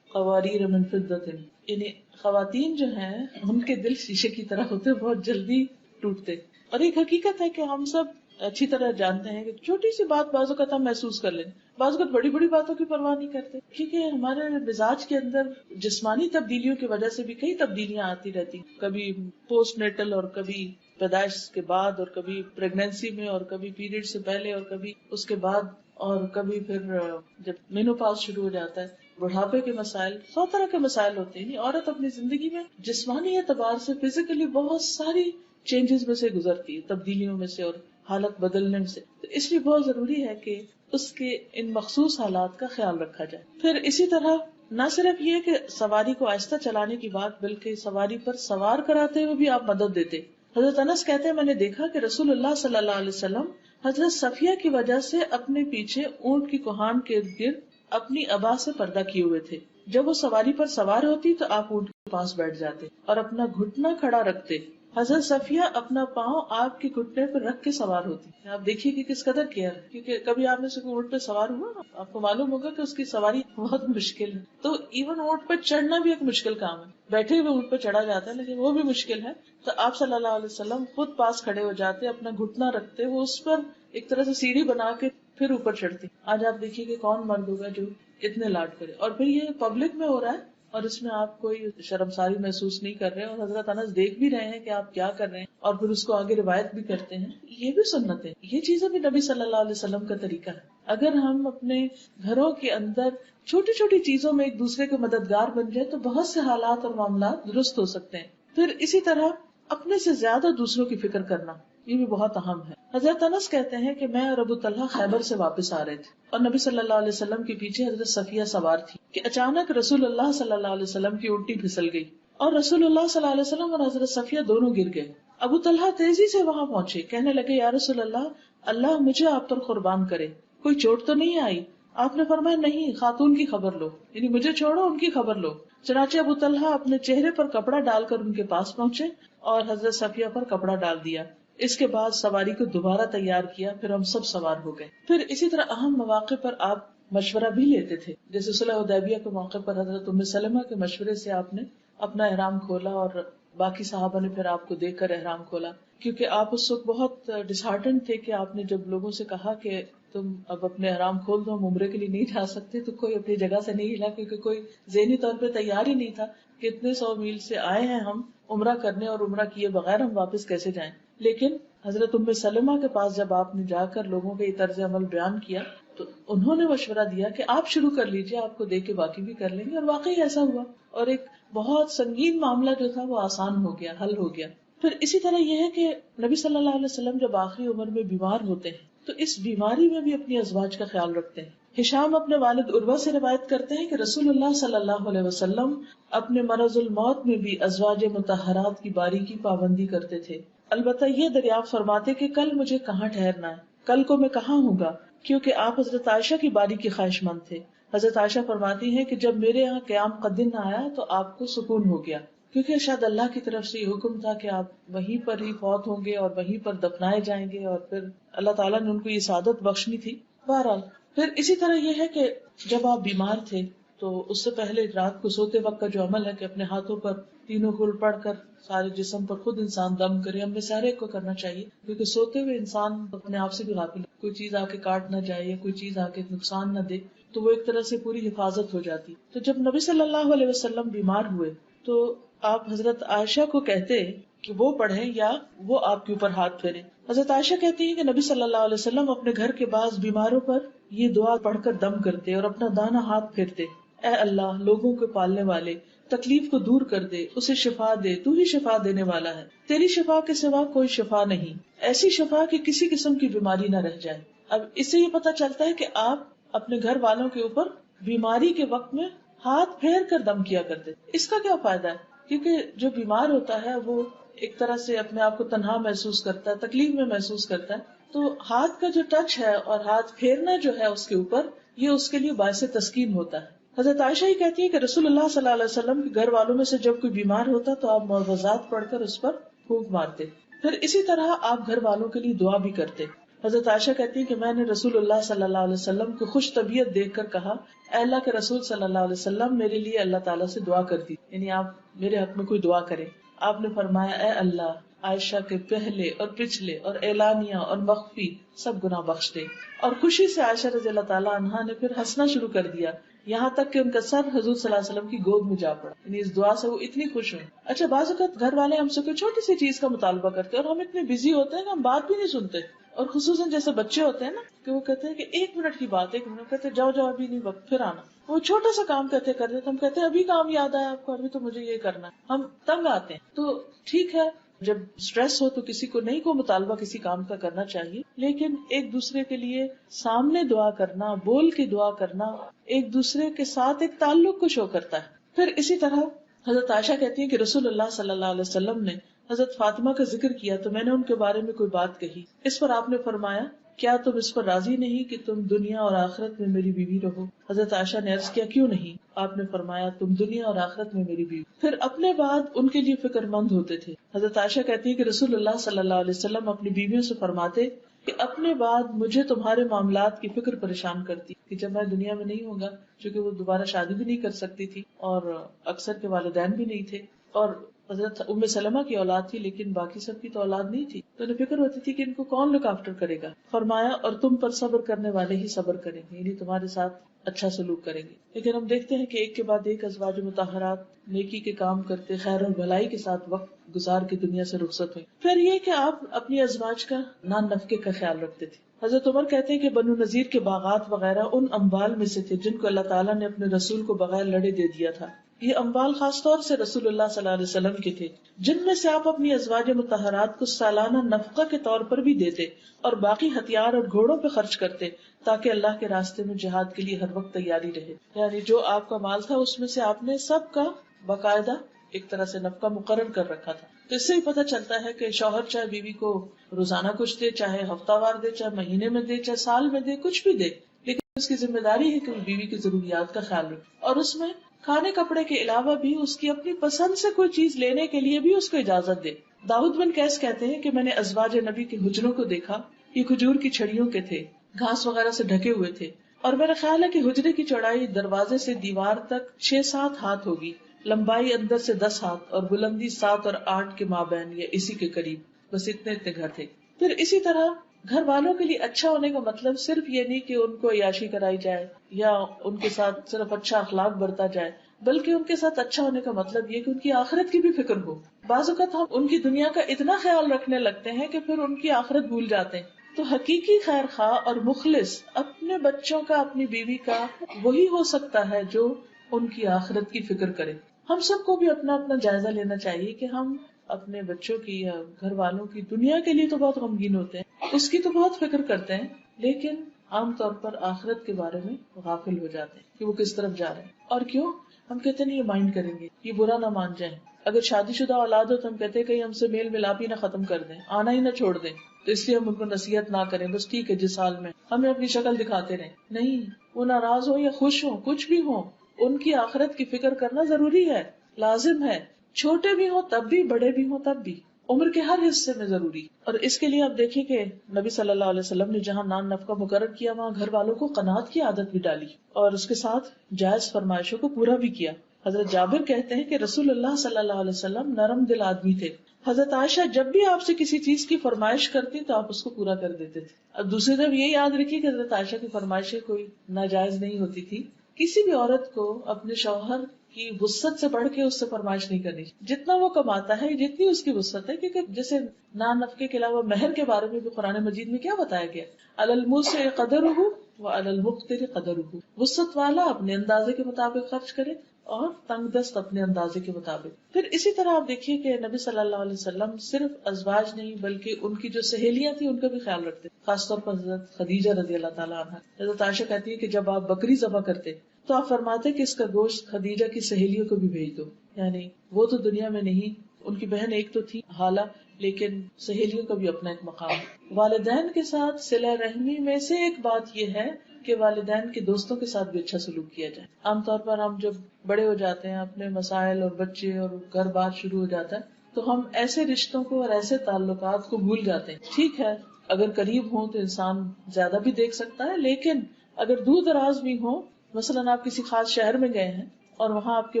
قواریر من فضۃ. یعنی خواتین جو ہیں ان کے دل شیشے کی طرح ہوتے، بہت جلدی ٹوٹتے. اور ایک حقیقت ہے کہ ہم سب اچھی طرح جانتے ہیں کہ چھوٹی سی بات بعض اوقات ہم محسوس کر لیں، بعض اوقات بڑی بڑی باتوں کی پرواہ نہیں کرتے، کیونکہ ہمارے مزاج کے اندر جسمانی تبدیلیوں کی وجہ سے بھی کئی تبدیلیاں آتی رہتی، کبھی پوسٹ نیٹل اور کبھی پیدائش کے بعد اور کبھی پریگنینسی میں اور کبھی پیریڈ سے پہلے اور کبھی اس کے بعد اور کبھی پھر جب مینوپاز شروع ہو جاتا ہے، بڑھاپے کے مسائل، 100 طرح کے مسائل ہوتے ہیں. عورت اپنی زندگی میں جسمانی اعتبار سے فزیکلی بہت ساری چینجز میں سے گزرتی ہے، تبدیلیوں میں سے اور حالت بدلنے سے. تو اس لیے بہت ضروری ہے کہ اس کے ان مخصوص حالات کا خیال رکھا جائے. پھر اسی طرح نہ صرف یہ کہ سواری کو آہستہ چلانے کی بات، بلکہ سواری پر سوار کراتے ہوئے بھی آپ مدد دیتے. حضرت انس کہتے ہیں میں نے دیکھا کہ رسول اللہ صلی اللہ علیہ وسلم حضرت صفیہ کی وجہ سے اپنے پیچھے اونٹ کی کوہان کے ارد گرد اپنی ابا سے پردہ کیے ہوئے تھے. جب وہ سواری پر سوار ہوتی تو آپ اونٹ کے پاس بیٹھ جاتے اور اپنا گھٹنا کھڑا رکھتے. حضرت صفیہ اپنا پاؤں آپ کے گھٹنے پر رکھ کے سوار ہوتی. آپ دیکھیے کہ کس قدر کیئر ہے، کیونکہ کبھی آپ میں سے کوئی اونٹ پہ سوار ہوا، آپ کو معلوم ہوگا کہ اس کی سواری بہت مشکل ہے. تو ایون اونٹ پہ چڑھنا بھی ایک مشکل کام ہے. بیٹھے ہوئے اونٹ پہ چڑھا جاتا ہے لیکن وہ بھی مشکل ہے. تو آپ صلی اللہ علیہ وسلم خود پاس کھڑے ہو جاتے، اپنا گھٹنا رکھتے، وہ اس پر ایک طرح سے سیڑھی بنا کے پھر اوپر چڑھتی. آج آپ دیکھیے کہ کون مرد ہوگا جو اتنے لاڈ کرے، اور پھر یہ پبلک میں ہو رہا ہے اور اس میں آپ کوئی شرمساری محسوس نہیں کر رہے، اور حضرت انس دیکھ بھی رہے ہیں کہ آپ کیا کر رہے ہیں اور پھر اس کو آگے روایت بھی کرتے ہیں. یہ بھی سنت ہے، یہ چیزیں بھی نبی صلی اللہ علیہ وسلم کا طریقہ ہے. اگر ہم اپنے گھروں کے اندر چھوٹی چھوٹی چیزوں میں ایک دوسرے کے مددگار بن جائے تو بہت سے حالات اور معاملات درست ہو سکتے ہیں. پھر اسی طرح اپنے سے زیادہ دوسروں کی فکر کرنا، یہ بھی بہت اہم ہے. حضرت انس کہتے ہیں کہ میں اور ابو طلحہ خیبر سے واپس آ رہے تھے اور نبی صلی اللہ علیہ وسلم کے پیچھے حضرت صفیہ سوار تھی کہ اچانک رسول اللہ صلی اللہ علیہ وسلم کی اونٹی پھسل گئی اور رسول اللہ صلی اللہ علیہ وسلم اور حضرت صفیہ دونوں گر گئے. ابو طلحہ تیزی سے وہاں پہنچے، کہنے لگے یا رسول اللہ، اللہ مجھے آپ پر قربان کرے، کوئی چوٹ تو نہیں آئی؟ آپ نے فرمایا نہیں، خاتون کی خبر لو، یعنی مجھے چھوڑو، ان کی خبر لو. چنانچہ ابو طلحہ اپنے چہرے پر کپڑا ڈال کر ان کے پاس پہنچے اور حضرت صفیہ پر کپڑا ڈال دیا. اس کے بعد سواری کو دوبارہ تیار کیا، پھر ہم سب سوار ہو گئے. پھر اسی طرح اہم مواقع پر آپ مشورہ بھی لیتے تھے، جیسے صلح حدیبیہ کے موقع پر حضرت ام سلمہ کے مشورے سے آپ نے اپنا احرام کھولا اور باقی صحابہ نے پھر آپ کو دیکھ کر احرام کھولا، کیونکہ آپ اس وقت بہت ڈسہارٹنڈ تھے کہ آپ نے جب لوگوں سے کہا کہ تم اب اپنے احرام کھول دو، ہم عمرے کے لیے نہیں جا سکتے، تو کوئی اپنی جگہ سے نہیں ہلا، کیونکہ کوئی ذہنی طور پہ تیار ہی نہیں تھا کہ اتنے 100 میل سے آئے ہیں ہم عمرہ کرنے اور عمرہ کیے بغیر ہم واپس کیسے جائیں. لیکن حضرت ام سلمہ کے پاس جب آپ نے جا کر لوگوں کے یہ طرز عمل بیان کیا تو انہوں نے مشورہ دیا کہ آپ شروع کر لیجئے، آپ کو دیکھ کے باقی بھی کر لیں گے، اور واقعی ایسا ہوا اور ایک بہت سنگین معاملہ جو تھا وہ آسان ہو گیا، حل ہو گیا. پھر اسی طرح یہ ہے کہ نبی صلی اللہ علیہ وسلم جب آخری عمر میں بیمار ہوتے ہیں تو اس بیماری میں بھی اپنی ازواج کا خیال رکھتے ہیں. ہشام اپنے والد عروہ سے روایت کرتے ہیں کہ رسول اللہ صلی اللہ علیہ وسلم اپنے مرض الموت میں بھی ازواج مطہرات کی باری کی پابندی کرتے تھے. البتہ یہ دریافت فرماتے کہ کل مجھے کہاں ٹھہرنا ہے، کل کو میں کہاں ہوں گا، کیونکہ آپ حضرت عائشہ کی باری کی خواہش مند تھے. حضرت عائشہ فرماتی ہیں کہ جب میرے یہاں قیام کا دن آیا تو آپ کو سکون ہو گیا، کیونکہ شاید اللہ کی طرف سے یہ حکم تھا کہ آپ وہیں پر ہی فوت ہوں گے اور وہیں پر دفنائے جائیں گے، اور پھر اللہ تعالیٰ نے ان کو یہ سعادت بخشنی تھی. بہرحال پھر اسی طرح یہ ہے کہ جب آپ بیمار تھے تو اس سے پہلے رات کو سوتے وقت کا جو عمل ہے کہ اپنے ہاتھوں پر تینوں کل پڑھ کر سارے جسم پر خود انسان دم کرے، ہم میں سارے کو کرنا چاہیے، کیونکہ سوتے ہوئے انسان اپنے آپ سے بھی غافل، کوئی چیز آ کے کاٹ نہ جائے یا کوئی چیز آ کے نقصان نہ دے، تو وہ ایک طرح سے پوری حفاظت ہو جاتی. تو جب نبی صلی اللہ علیہ وسلم بیمار ہوئے تو آپ حضرت عائشہ کو کہتے کہ وہ پڑھیں یا وہ آپ کے اوپر ہاتھ پھیرے. حضرت عائشہ کہتی ہیں کہ نبی صلی اللہ علیہ وسلم اپنے گھر کے بعض بیماروں پر یہ دعا پڑھ کر دم کرتے اور اپنا دانہ ہاتھ پھیرتے: اے اللہ، لوگوں کے پالنے والے، تکلیف کو دور کر دے، اسے شفا دے، تو ہی شفا دینے والا ہے، تیری شفا کے سوا کوئی شفا نہیں، ایسی شفا کہ کسی قسم کی بیماری نہ رہ جائے. اب اس سے یہ پتا چلتا ہے کہ آپ اپنے گھر والوں کے اوپر بیماری کے وقت میں ہاتھ پھیر کر دم کیا کرتے. اس کا کیا فائدہ ہے؟ کیونکہ جو بیمار ہوتا ہے وہ ایک طرح سے اپنے آپ کو تنہا محسوس کرتا ہے، تکلیف میں محسوس کرتا ہے، تو ہاتھ کا جو ٹچ ہے اور ہاتھ پھیرنا جو ہے اس کے اوپر، یہ اس کے لیے باعث تسکین ہوتا ہے. حضرت عائشہ ہی کہتی ہے کہ رسول اللہ صلی اللہ علیہ وسلم کے گھر والوں میں سے جب کوئی بیمار ہوتا تو آپ معوذات پڑھ کر اس پر پھونک مارتے. پھر اسی طرح آپ گھر والوں کے لیے دعا بھی کرتے. حضرت عائشہ کہتی ہے کہ میں نے رسول اللہ صلی اللہ علیہ وسلم کو خوش طبیعت دیکھ کر کہا: اے اللہ کے رسول صلی اللہ علیہ وسلم، میرے لیے اللہ تعالیٰ سے دعا کر دی، یعنی آپ میرے حق میں کوئی دعا کریں. آپ نے فرمایا: اے اللہ، عائشہ کے پہلے اور پچھلے اور اعلانیہ اور مخفی سب گناہ بخش دے. اور خوشی سے عائشہ رضی اللہ تعالیٰ عنہا نے پھر ہنسنا شروع کر دیا، یہاں تک کہ ان کا سر حضور صلی اللہ علیہ وسلم کی گود میں جا پڑا، یعنی اس دعا سے وہ اتنی خوش ہوئی. اچھا، بعض اوقات گھر والے ہم سے کوئی چھوٹی سی چیز کا مطالبہ کرتے ہیں اور ہم اتنے بزی ہوتے ہیں کہ ہم بات بھی نہیں سنتے، اور خصوصاً جیسے بچے ہوتے ہیں نا کہ وہ کہتے ہیں کہ 1 منٹ کی بات، 1 منٹ، کہتے ہیں جاؤ ابھی نہیں وقت، پھر آنا. وہ چھوٹا سا کام کہتے کرتے ہم کہتے ہیں ابھی کام یاد آیا آپ کو، ابھی تو مجھے یہ کرنا ہے، ہم تنگ آتے ہیں. تو ٹھیک ہے، جب اسٹریس ہو تو کسی کو نہیں کو مطالبہ کسی کام کا کرنا چاہیے، لیکن ایک دوسرے کے لیے سامنے دعا کرنا، بول کے دعا کرنا، ایک دوسرے کے ساتھ ایک تعلق کو شو کرتا ہے. پھر اسی طرح حضرت عائشہ کہتی ہیں کہ رسول اللہ صلی اللہ علیہ وسلم نے حضرت فاطمہ کا ذکر کیا تو میں نے ان کے بارے میں کوئی بات کہی. اس پر آپ نے فرمایا: کیا تم اس پر راضی نہیں کہ تم دنیا اور آخرت میں میری بیوی رہو؟ حضرت عائشہ نے عرض کیا: کیوں نہیں؟ آپ نے فرمایا: تم دنیا اور آخرت میں میری بیوی. پھر اپنے بعد ان کے لیے فکر مند ہوتے تھے. حضرت عائشہ کہتی ہے کہ رسول اللہ صلی اللہ علیہ وسلم اپنی بیویوں سے فرماتے کہ اپنے بعد مجھے تمہارے معاملات کی فکر پریشان کرتی کہ جب میں دنیا میں نہیں ہوں گا، چونکہ وہ دوبارہ شادی بھی نہیں کر سکتی تھی اور اکثر کے والدین بھی نہیں تھے، اور حضرت ام سلمہ کی اولاد تھی لیکن باقی سب کی تو اولاد نہیں تھی، تو انہیں فکر ہوتی تھی کہ ان کو کون لک آفٹر کرے گا. فرمایا: اور تم پر صبر کرنے والے ہی صبر کریں گے، یعنی تمہارے ساتھ اچھا سلوک کریں گے. لیکن ہم دیکھتے ہیں کہ ایک کے بعد ایک ازواج مطہرات نیکی کے کام کرتے، خیر اور بھلائی کے ساتھ وقت گزار کے دنیا سے رخصت ہوئے. پھر یہ کہ آپ اپنی ازواج کا نان نفقے کا خیال رکھتے تھے. حضرت عمر کہتے ہیں کہ بنو نذیر کے باغات وغیرہ ان اموال میں سے تھے جن کو اللہ تعالیٰ نے اپنے رسول کو بغیر لڑے دے دیا تھا. یہ اموال خاص طور سے رسول اللہ صلی اللہ علیہ وسلم کے تھے، جن میں سے آپ اپنی ازواج مطہرات کو سالانہ نفقہ کے طور پر بھی دیتے اور باقی ہتھیار اور گھوڑوں پہ خرچ کرتے تاکہ اللہ کے راستے میں جہاد کے لیے ہر وقت تیاری رہے. یعنی جو آپ کا مال تھا اس میں سے آپ نے سب کا باقاعدہ ایک طرح سے نفقہ مقرر کر رکھا تھا. تو اس سے ہی پتہ چلتا ہے کہ شوہر چاہے بیوی کو روزانہ کچھ دے، چاہے ہفتہ وار دے، چاہے مہینے میں دے، چاہے سال میں دے، کچھ بھی دے، لیکن اس کی ذمہ داری ہے کہ وہ بیوی کی ضروریات کا خیال رکھے، اور اس میں کھانے کپڑے کے علاوہ بھی اس کی اپنی پسند سے کوئی چیز لینے کے لیے بھی اس کو اجازت دے. داؤد بن قیس کہتے ہیں کہ میں نے ازواج نبی کے حجروں کو دیکھا، یہ کھجور کی چھڑیوں کے تھے، گھاس وغیرہ سے ڈھکے ہوئے تھے، اور میرا خیال ہے کہ حجرے کی چوڑائی دروازے سے دیوار تک 6-7 ہاتھ ہوگی، لمبائی اندر سے 10 ہاتھ اور بلندی 7 اور 8 کے مابین یا اسی کے قریب، بس اتنے گھر تھے۔ پھر اسی طرح گھر والوں کے لیے اچھا ہونے کا مطلب صرف یہ نہیں کہ ان کو عیاشی کرائی جائے یا ان کے ساتھ صرف اچھا اخلاق برتا جائے، بلکہ ان کے ساتھ اچھا ہونے کا مطلب یہ کہ ان کی آخرت کی بھی فکر ہو۔ بعض اوقات ہم ان کی دنیا کا اتنا خیال رکھنے لگتے ہیں کہ پھر ان کی آخرت بھول جاتے ہیں۔ تو حقیقی خیر خواہ اور مخلص اپنے بچوں کا، اپنی بیوی کا وہی ہو سکتا ہے جو ان کی آخرت کی فکر کرے۔ ہم سب کو بھی اپنا اپنا جائزہ لینا چاہیے کہ ہم اپنے بچوں کی یا گھر والوں کی دنیا کے لیے تو بہت غمگین ہوتے ہیں، اس کی تو بہت فکر کرتے ہیں، لیکن عام طور پر آخرت کے بارے میں غافل ہو جاتے ہیں کہ وہ کس طرف جا رہے ہیں۔ اور کیوں؟ ہم کہتے نہیں یہ مائنڈ کریں گے، یہ برا نہ مان جائیں۔ اگر شادی شدہ اولاد ہو تو ہم کہتے ہیں کہ ہم سے میل ملاپ ہی نہ ختم کر دیں، آنا ہی نہ چھوڑ دیں، تو اس لیے ہم ان کو نصیحت نہ کریں، بس ٹھیک ہے جس حال میں ہمیں اپنی شکل دکھاتے رہیں۔ نہیں، وہ ناراض ہو یا خوش ہو، کچھ بھی ہو، ان کی آخرت کی فکر کرنا ضروری ہے، لازم ہے، چھوٹے بھی ہوں تب بھی، بڑے بھی ہوں تب بھی، عمر کے ہر حصے میں ضروری۔ اور اس کے لیے آپ دیکھیں کہ نبی صلی اللہ علیہ وسلم نے جہاں نان نفقہ مقرر کیا وہاں گھر والوں کو قناعت کی عادت بھی ڈالی اور اس کے ساتھ جائز فرمائشوں کو پورا بھی کیا۔ حضرت جابر کہتے ہیں کہ رسول اللہ صلی اللہ علیہ وسلم نرم دل آدمی تھے، حضرت عائشہ جب بھی آپ سے کسی چیز کی فرمائش کرتی تو آپ اس کو پورا کر دیتے تھے۔ اب دوسری طرف یہ یاد رکھیے کہ حضرت عائشہ کی فرمائشیں کوئی ناجائز نہیں ہوتی تھی۔ کسی بھی عورت کو اپنے شوہر کی وسعت سے بڑھ کے اس سے فرمائش نہیں کرنی، جتنا وہ کماتا ہے جتنی اس کی وسعت ہے، کیونکہ جیسے نان نفقے کے علاوہ مہر کے بارے میں بھی قرآن مجید میں کیا بتایا گیا، علی الموسع قدرہ وعلی المقتر قدرہ، وسعت والا اپنے اندازے کے مطابق خرچ کرے اور تنگ دست اپنے اندازے کے مطابق۔ پھر اسی طرح آپ دیکھیے کہ نبی صلی اللہ علیہ وسلم صرف ازواج نہیں بلکہ ان کی جو سہیلیاں تھیں ان کا بھی خیال رکھتے، خاص طور پر حضرت خدیجہ رضی اللہ تعالیٰ عنہا۔ حضرت عائشہ کہتی ہے کہ جب آپ بکری ذبح کرتے تو آپ فرماتے کہ اس کا گوشت خدیجہ کی سہیلیوں کو بھی بھیج دو، یعنی وہ تو دنیا میں نہیں، ان کی بہن ایک تو تھی حالہ، لیکن سہیلیوں کا بھی اپنا ایک مقام۔ والدین کے ساتھ صلہ رحمی میں سے ایک بات یہ ہے کہ والدین کے دوستوں کے ساتھ بھی اچھا سلوک کیا جائے۔ عام طور پر ہم جب بڑے ہو جاتے ہیں، اپنے مسائل اور بچے اور گھر بار شروع ہو جاتا ہے تو ہم ایسے رشتوں کو اور ایسے تعلقات کو بھول جاتے ہیں۔ ٹھیک ہے اگر قریب ہوں تو انسان زیادہ بھی دیکھ سکتا ہے، لیکن اگر دور دراز بھی ہوں، مثلاً آپ کسی خاص شہر میں گئے ہیں اور وہاں آپ کے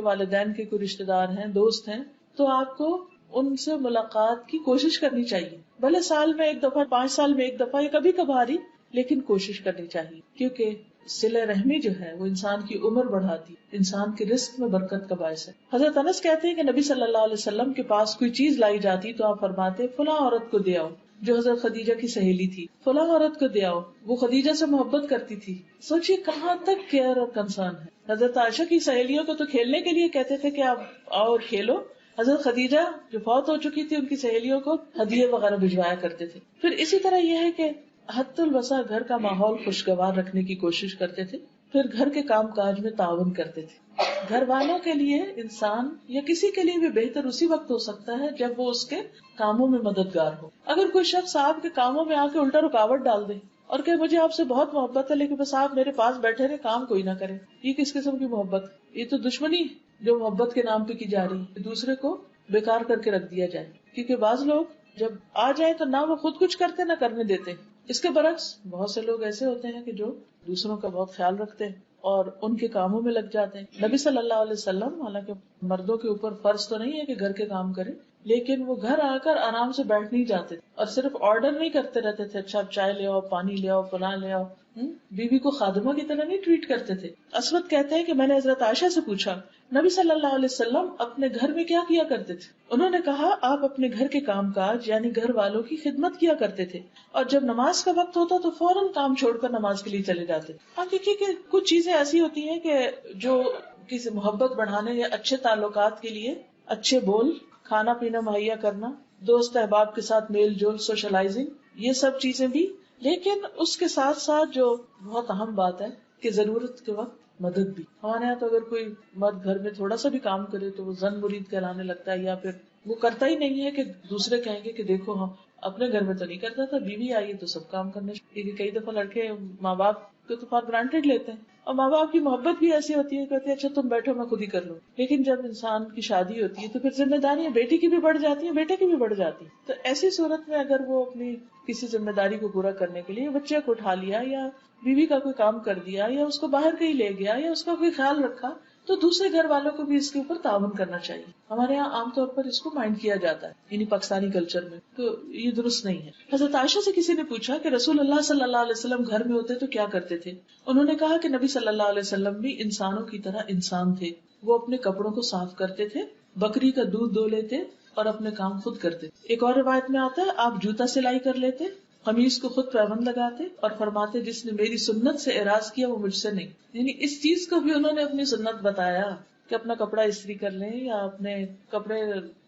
والدین کے کوئی رشتے دار ہیں، دوست ہیں، تو آپ کو ان سے ملاقات کی کوشش کرنی چاہیے، بھلے سال میں ایک دفعہ، 5 سال میں ایک دفعہ یا کبھی کبھار ہی، لیکن کوشش کرنی چاہیے، کیونکہ صلہ رحمی جو ہے وہ انسان کی عمر بڑھاتی، انسان کے رزق میں برکت کا باعث ہے۔ حضرت انس کہتے ہیں کہ نبی صلی اللہ علیہ وسلم کے پاس کوئی چیز لائی جاتی تو آپ فرماتے فلاں عورت کو دے آؤ، جو حضرت خدیجہ کی سہیلی تھی، فلاں عورت کو دے آؤ، وہ خدیجہ سے محبت کرتی تھی۔ سوچیے کہاں تک کیئر اور کنسرن ہے۔ حضرت عائشہ کی سہیلیوں کو تو کھیلنے کے لیے کہتے تھے کہ آپ آؤ اور کھیلو، حضرت خدیجہ جو فوت ہو چکی تھی ان کی سہیلیوں کو ہدیے وغیرہ بھجوایا کرتے تھے۔ پھر اسی طرح یہ ہے کہ حد الوسع گھر کا ماحول خوشگوار رکھنے کی کوشش کرتے تھے، پھر گھر کے کام کاج میں تعاون کرتے تھے۔ گھر والوں کے لیے انسان یا کسی کے لیے بھی بہتر اسی وقت ہو سکتا ہے جب وہ اس کے کاموں میں مددگار ہو۔ اگر کوئی شخص آپ کے کاموں میں آ کے الٹا رکاوٹ ڈال دے اور کہ مجھے آپ سے بہت محبت ہے لیکن بس آپ میرے پاس بیٹھے رہے، کام کوئی نہ کرے، یہ کس قسم کی محبت؟ یہ تو دشمنی جو محبت کے نام پہ کی جا رہی ہے، دوسرے کو بیکار کر کے رکھ دیا جائے۔ کیونکہ بعض لوگ جب آ جائیں تو نہ وہ خود کچھ کرتے نہ کرنے دیتے۔ اس کے برعکس بہت سے لوگ ایسے ہوتے ہیں کہ جو دوسروں کا بہت خیال رکھتے ہیں اور ان کے کاموں میں لگ جاتے ہیں۔ نبی صلی اللہ علیہ وسلم حالانکہ مردوں کے اوپر فرض تو نہیں ہے کہ گھر کے کام کریں، لیکن وہ گھر آ کر آرام سے بیٹھ نہیں جاتے اور صرف آرڈر نہیں کرتے رہتے تھے، اچھا چائے لے آؤ، پانی لے آؤ، فلاں لے آؤ، بیوی کو خادمہ کی طرح نہیں ٹریٹ کرتے تھے۔ اسود کہتے ہیں کہ میں نے حضرت عائشہ سے پوچھا نبی صلی اللہ علیہ وسلم اپنے گھر میں کیا کیا کرتے تھے؟ انہوں نے کہا آپ اپنے گھر کے کام کاج یعنی گھر والوں کی خدمت کیا کرتے تھے، اور جب نماز کا وقت ہوتا تو فوراً کام چھوڑ کر نماز کے لیے چلے جاتے۔ آپ دیکھیے کہ کچھ چیزیں ایسی ہوتی ہیں کہ جو کسی محبت بڑھانے یا اچھے تعلقات کے لیے، اچھے بول، کھانا پینا مہیا کرنا، دوست احباب کے ساتھ میل جول، سوشلائزنگ، یہ سب چیزیں بھی، لیکن اس کے ساتھ ساتھ جو بہت اہم بات ہے کہ ضرورت کے وقت مدد بھی۔ ہمارے یہاں تو اگر کوئی مرد گھر میں تھوڑا سا بھی کام کرے تو وہ زن مرید کہلانے لگتا ہے، یا پھر وہ کرتا ہی نہیں ہے کہ دوسرے کہیں گے کہ دیکھو ہم اپنے گھر میں تو نہیں کرتا تھا، بیوی آئی ہے تو سب کام کرنے۔ کئی دفعہ لڑکے ماں باپ کو تو فار گرانٹیڈ لیتے ہیں اور ماں باپ کی محبت بھی ایسی ہوتی ہے، کہتے ہیں اچھا تم بیٹھو میں خود ہی کر لوں. لیکن جب انسان کی شادی ہوتی ہے تو پھر ذمہ داریاں بیٹی کی بھی بڑھ جاتی ہیں، بیٹے کی بھی بڑھ جاتی ہیں. تو ایسی صورت میں اگر وہ اپنی کسی ذمہ داری کو پورا کرنے کے لیے بچے کو اٹھا لیا یا بیوی کا کوئی کام کر دیا یا اس کو باہر کہیں لے گیا یا اس کا کوئی خیال رکھا، تو دوسرے گھر والوں کو بھی اس کے اوپر تعاون کرنا چاہیے. ہمارے یہاں عام طور پر اس کو مائنڈ کیا جاتا ہے، یعنی پاکستانی کلچر میں، تو یہ درست نہیں ہے. حضرت عائشہ سے کسی نے پوچھا کہ رسول اللہ صلی اللہ علیہ وسلم گھر میں ہوتے تو کیا کرتے تھے؟ انہوں نے کہا کہ نبی صلی اللہ علیہ وسلم بھی انسانوں کی طرح انسان تھے. وہ اپنے کپڑوں کو صاف کرتے تھے، بکری کا دودھ دو لیتے اور اپنے کام خود کرتے. ایک اور روایت میں آتا ہے آپ جوتا سلائی کر لیتے، قمیص کو خود پیبند لگاتے اور فرماتے جس نے میری سنت سے اعراض کیا وہ مجھ سے نہیں. یعنی اس چیز کو بھی انہوں نے اپنی سنت بتایا کہ اپنا کپڑا استری کر لیں یا اپنے کپڑے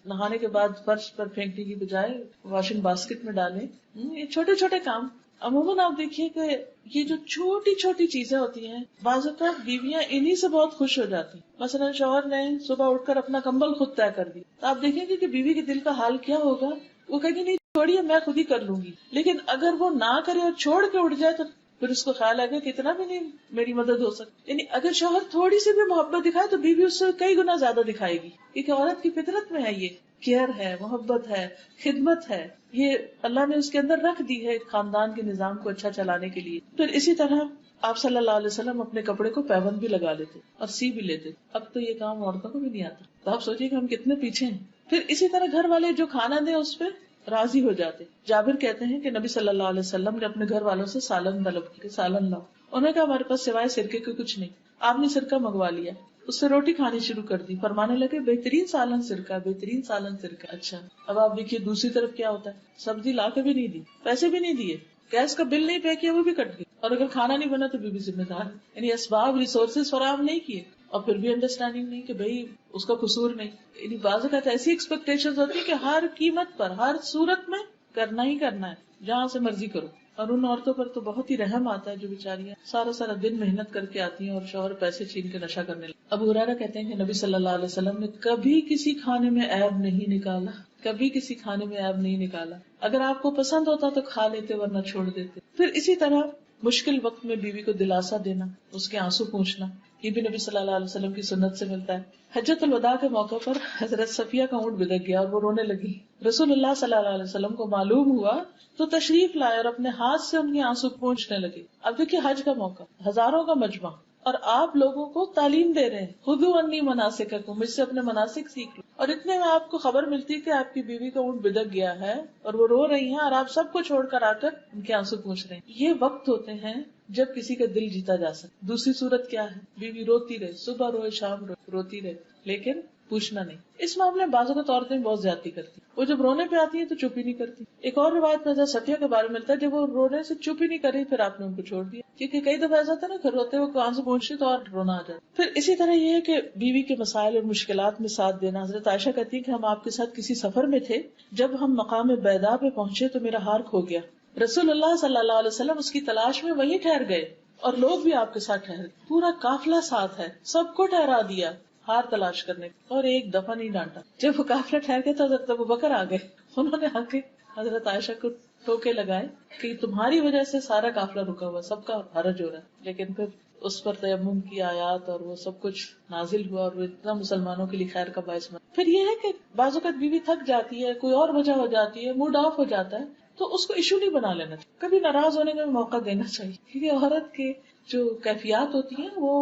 نہانے کے بعد فرش پر پھینکنے کی بجائے واشنگ باسکٹ میں ڈالیں. یہ چھوٹے چھوٹے کام. عموماً آپ دیکھیے کہ یہ جو چھوٹی چھوٹی چیزیں ہوتی ہیں بعض اوقات بیویاں انہی سے بہت خوش ہو جاتی. مثلا شوہر نے صبح اٹھ کر اپنا کمبل خود طے کر دی تو آپ دیکھیں گے کہ بیوی کے دل کا حال کیا ہوگا. وہ کہیں گے نہیں چھوڑیے میں خود ہی کر لوں گی. لیکن اگر وہ نہ کرے اور چھوڑ کے اٹھ جائے تو پھر اس کو خیال آئے گا کہ اتنا بھی نہیں میری مدد ہو سکتی. یعنی اگر شوہر تھوڑی سی بھی محبت دکھائے تو بیوی اس سے کئی گنا زیادہ دکھائے گی، کیونکہ عورت کی فطرت میں ہے یہ کیئر ہے، محبت ہے، خدمت ہے. یہ اللہ نے اس کے اندر رکھ دی ہے خاندان کے نظام کو اچھا چلانے کے لیے. پھر اسی طرح آپ صلی اللہ علیہ وسلم اپنے کپڑے کو پیبند بھی لگا لیتے اور سی بھی لیتے. اب تو یہ کام عورتوں کو بھی نہیں آتا، تو آپ سوچیے کہ ہم کتنے پیچھے ہیں. پھر اسی طرح گھر والے جو کھانا دیں اس پہ راضی ہو جاتے. جابر کہتے ہیں کہ نبی صلی اللہ علیہ وسلم نے اپنے گھر والوں سے سالن طلب کیا، سالن لاؤ. انہوں نے کہا ہمارے پاس سوائے سرکے کے کچھ نہیں. آپ نے سرکہ منگوا لیا، اس سے روٹی کھانی شروع کر دی. فرمانے لگے بہترین سالن سرکہ، بہترین سالن سرکہ. اچھا اب آپ دیکھیے دوسری طرف کیا ہوتا ہے، سبزی لا کے بھی نہیں دی، پیسے بھی نہیں دیے، گیس کا بل نہیں پے کیا وہ بھی کٹ گئی، اور اگر کھانا نہیں بنا تو بھی ذمہ دار. یعنی اسباب ریسورسز فراہم نہیں کیے اور پھر بھی انڈرسٹینڈنگ نہیں کہ بھائی اس کا قصور نہیں. یعنی بعض اوقات ایسی ایکسپیکٹیشن ہوتی ہے کہ ہر قیمت پر ہر صورت میں کرنا ہی کرنا ہے، جہاں سے مرضی کرو. اور ان عورتوں پر تو بہت ہی رحم آتا ہے جو بیچاریاں سارا سارا دن محنت کر کے آتی ہیں اور شوہر پیسے چھین کے نشہ کرنے لگے. ابو ہریرہ کہتے ہیں کہ نبی صلی اللہ علیہ وسلم نے کبھی کسی کھانے میں عیب نہیں نکالا، کبھی کسی کھانے میں عیب نہیں نکالا. اگر آپ کو پسند ہوتا تو کھا لیتے ورنہ چھوڑ دیتے. پھر اسی طرح مشکل وقت میں بیوی کو دلاسا دینا، اس کے آنسو پوچھنا، یہ بھی نبی صلی اللہ علیہ وسلم کی سنت سے ملتا ہے. حجۃ الوداع کے موقع پر حضرت صفیہ کا اونٹ بدک گیا اور وہ رونے لگی. رسول اللہ صلی اللہ علیہ وسلم کو معلوم ہوا تو تشریف لائے اور اپنے ہاتھ سے ان کے آنسو پوچھنے لگے. اب دیکھیے حج کا موقع، ہزاروں کا مجمع، اور آپ لوگوں کو تعلیم دے رہے ہیں، خذوا انی مناسککم، مجھ سے اپنے مناسک سیکھ لو. اور اتنے میں آپ کو خبر ملتی کہ آپ کی بیوی کا اونٹ بدک گیا ہے اور وہ رو رہی ہیں اور آپ سب کو چھوڑ کر آ کر ان کے آنسو پوچھ رہے ہیں. یہ وقت ہوتے ہیں جب کسی کا دل جیتا جا سکتا. دوسری صورت کیا ہے، بیوی روتی رہے، صبح روئے شام روئے، روتی رہے لیکن پوچھنا نہیں. اس معاملے میں بعض اوقات عورتیں بہت زیادتی کرتی، وہ جب رونے پہ آتی ہیں تو چپ ہی نہیں کرتی. ایک اور روایت میں حضرت صفیہ کے بارے میں ملتا ہے جب وہ رونے سے چپ ہی نہیں کری پھر آپ نے ان کو چھوڑ دیا، کیونکہ کئی دفعہ ایسا تھا نا کہ روتے ہوئے آنسو پہنچتے تو اور رونا آ جاتا. پھر اسی طرح یہ ہے کہ بیوی کے مسائل اور مشکلات میں ساتھ دینا. حضرت عائشہ کہتی ہے کہ ہم آپ کے ساتھ کسی سفر میں تھے، جب ہم مقام بیضاء پہ پہنچے تو میرا ہار کھو گیا. رسول اللہ صلی اللہ علیہ وسلم اس کی تلاش میں وہیں ٹھہر گئے اور لوگ بھی آپ کے ساتھ ٹھہر گئے. پورا قافلہ ساتھ ہے، سب کو ٹھہرا دیا ہار تلاش کرنے اور ایک دفعہ نہیں ڈانٹا. جب وہ قافلہ ٹھہر گیا تو حضرت ابوبکر آ گئے. انہوں نے آ کے حضرت عائشہ کو ٹوکے لگائے کہ تمہاری وجہ سے سارا قافلہ رکا ہوا، سب کا حرج ہو رہا ہے. لیکن پھر اس پر تیمم کی آیات اور وہ سب کچھ نازل ہوا اور وہ اتنا مسلمانوں کے لیے خیر کا باعث بنا. پھر یہ ہے کہ بعض اوقات بیوی تھک جاتی ہے، کوئی اور وجہ ہو جاتی ہے، موڈ آف ہو جاتا ہے، تو اس کو ایشو نہیں بنا لینا چاہیے، کبھی ناراض ہونے کا موقع دینا چاہیے. کیونکہ عورت کے جو کیفیات ہوتی ہیں وہ